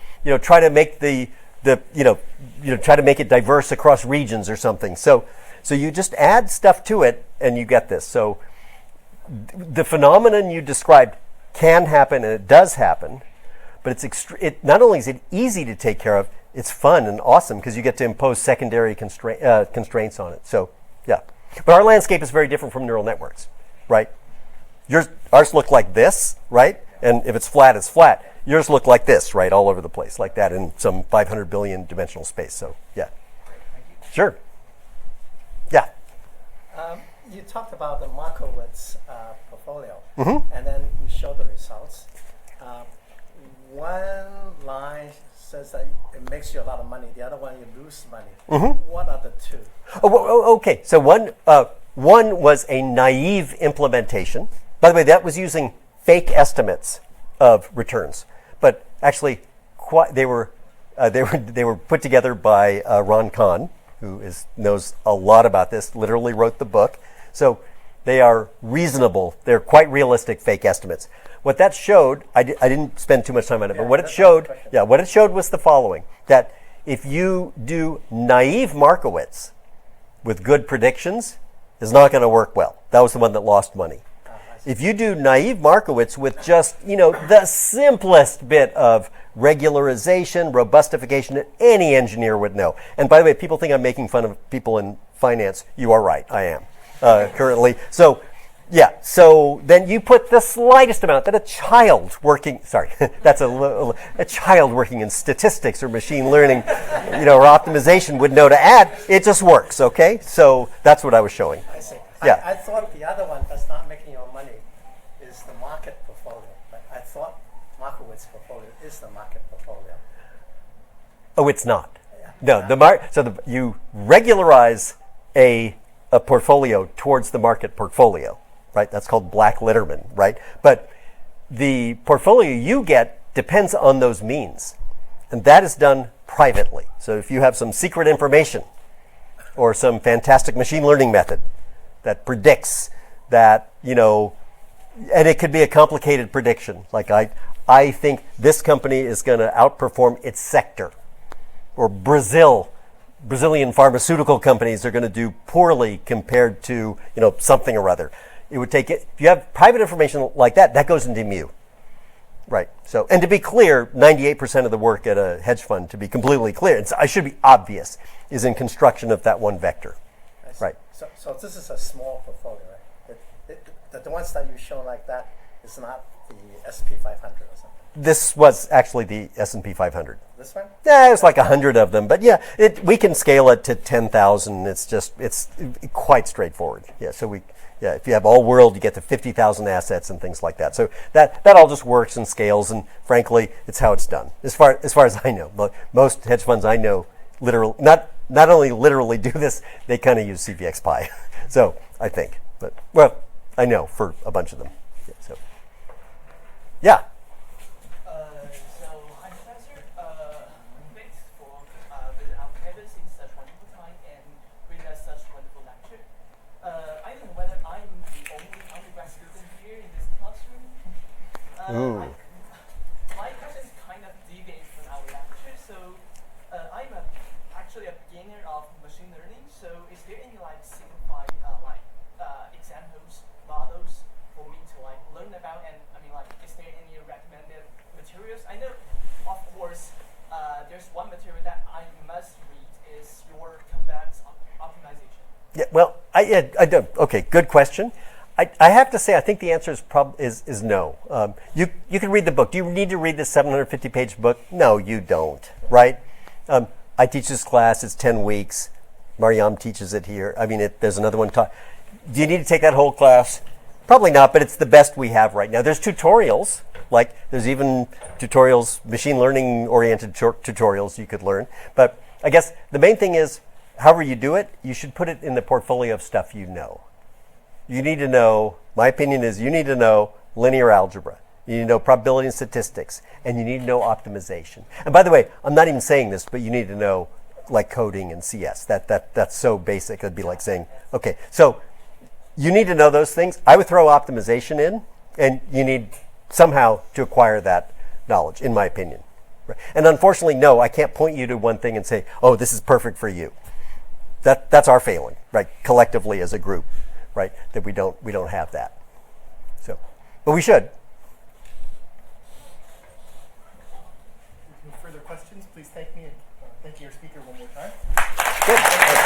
[SPEAKER 1] try to make try to make it diverse across regions or something. So you just add stuff to it and you get this. So the phenomenon you described can happen and it does happen, but not only is it easy to take care of, it's fun and awesome because you get to impose secondary constraints on it. So yeah, but our landscape is very different from neural networks, right? Ours look like this, right? And if it's flat, it's flat. Yours look like this, right, all over the place, like that in some 500 billion dimensional space. So, yeah. Sure. Yeah.
[SPEAKER 4] You talked about the Markowitz portfolio,
[SPEAKER 1] Mm-hmm.
[SPEAKER 4] and then you showed the results. One line says that it makes you a lot of money. The other one, you lose money.
[SPEAKER 1] Mm-hmm.
[SPEAKER 4] What are the two?
[SPEAKER 1] Okay. So one was a naive implementation. By the way, that was using fake estimates of returns, but actually, they were put together by Ron Kahn, who knows a lot about this. Literally wrote the book, so they are reasonable. They're quite realistic fake estimates. What that showed, I didn't spend too much time on it, but what it showed was the following: that if you do naive Markowitz with good predictions, is not going to work well. That was the one that lost money. If you do naive Markowitz with just, the simplest bit of regularization, robustification that any engineer would know. And by the way, people think I'm making fun of people in finance. You are right. I am currently. So, yeah. So then you put the slightest amount that a child working, that's a child working in statistics or machine learning, or optimization would know to add. It just works. Okay. So that's what I was showing.
[SPEAKER 4] I see.
[SPEAKER 1] Yeah.
[SPEAKER 4] I thought the other one that's not making your money is the market portfolio, but I thought Markowitz portfolio is the market portfolio.
[SPEAKER 1] Oh, it's not.
[SPEAKER 4] Yeah.
[SPEAKER 1] No, you regularize a portfolio towards the market portfolio, right? That's called Black Litterman, right? But the portfolio you get depends on those means, and that is done privately. So if you have some secret information or some fantastic machine learning method that predicts that, and it could be a complicated prediction. Like I think this company is going to outperform its sector, or Brazilian pharmaceutical companies are going to do poorly compared to, something or other. It would take it. If you have private information like that, that goes into mu. Right. So, and to be clear, 98% of the work at a hedge fund, to be completely clear, I should be obvious, is in construction of that one vector. Right.
[SPEAKER 4] So this is a small portfolio, right? The ones that you show like that is not the S&P 500 or something.
[SPEAKER 1] This was actually the S&P 500.
[SPEAKER 4] This one?
[SPEAKER 1] Yeah, it's like 100 of them, but yeah, we can scale it to 10,000. It's quite straightforward. Yeah, so if you have all world, you get to 50,000 assets and things like that. So that all just works and scales, and frankly, it's how it's done. As far as I know, most hedge funds I know not only literally do this, they kind of use CVXPy. So I think, but I know for a bunch of them. Yeah.
[SPEAKER 5] So hi, Professor. Thanks for with our campus in such wonderful time and bring us such wonderful lecture. So is there any like simplified examples, models for me to like learn about? And I mean like, is there any recommended materials? I know, of course, there's one material that I must read is your convex optimization.
[SPEAKER 1] Yeah, well, I don't. Okay, good question. I have to say, I think the answer is no. You can read the book. Do you need to read this 750-page book? No, you don't, right? I teach this class. It's 10 weeks. Mariam teaches it here. I mean, there's another one taught. Do you need to take that whole class? Probably not, but it's the best we have right now. There's tutorials. Like, there's even tutorials, machine learning-oriented tutorials you could learn. But I guess the main thing is, however you do it, you should put it in the portfolio of stuff you know. You need to know, my opinion is you need to know linear algebra. You need to know probability and statistics. And you need to know optimization. And by the way, I'm not even saying this, but you need to know like coding and CS. That's so basic. It'd be like saying, okay, so you need to know those things. I would throw optimization in, and you need somehow to acquire that knowledge, in my opinion. Right. And unfortunately, no, I can't point you to one thing and say, oh, this is perfect for you. That's our failing, right? Collectively as a group, right? That we don't have that. So, but we should.
[SPEAKER 6] Any further questions? Please thank me and thank your speaker one more time.
[SPEAKER 1] Good.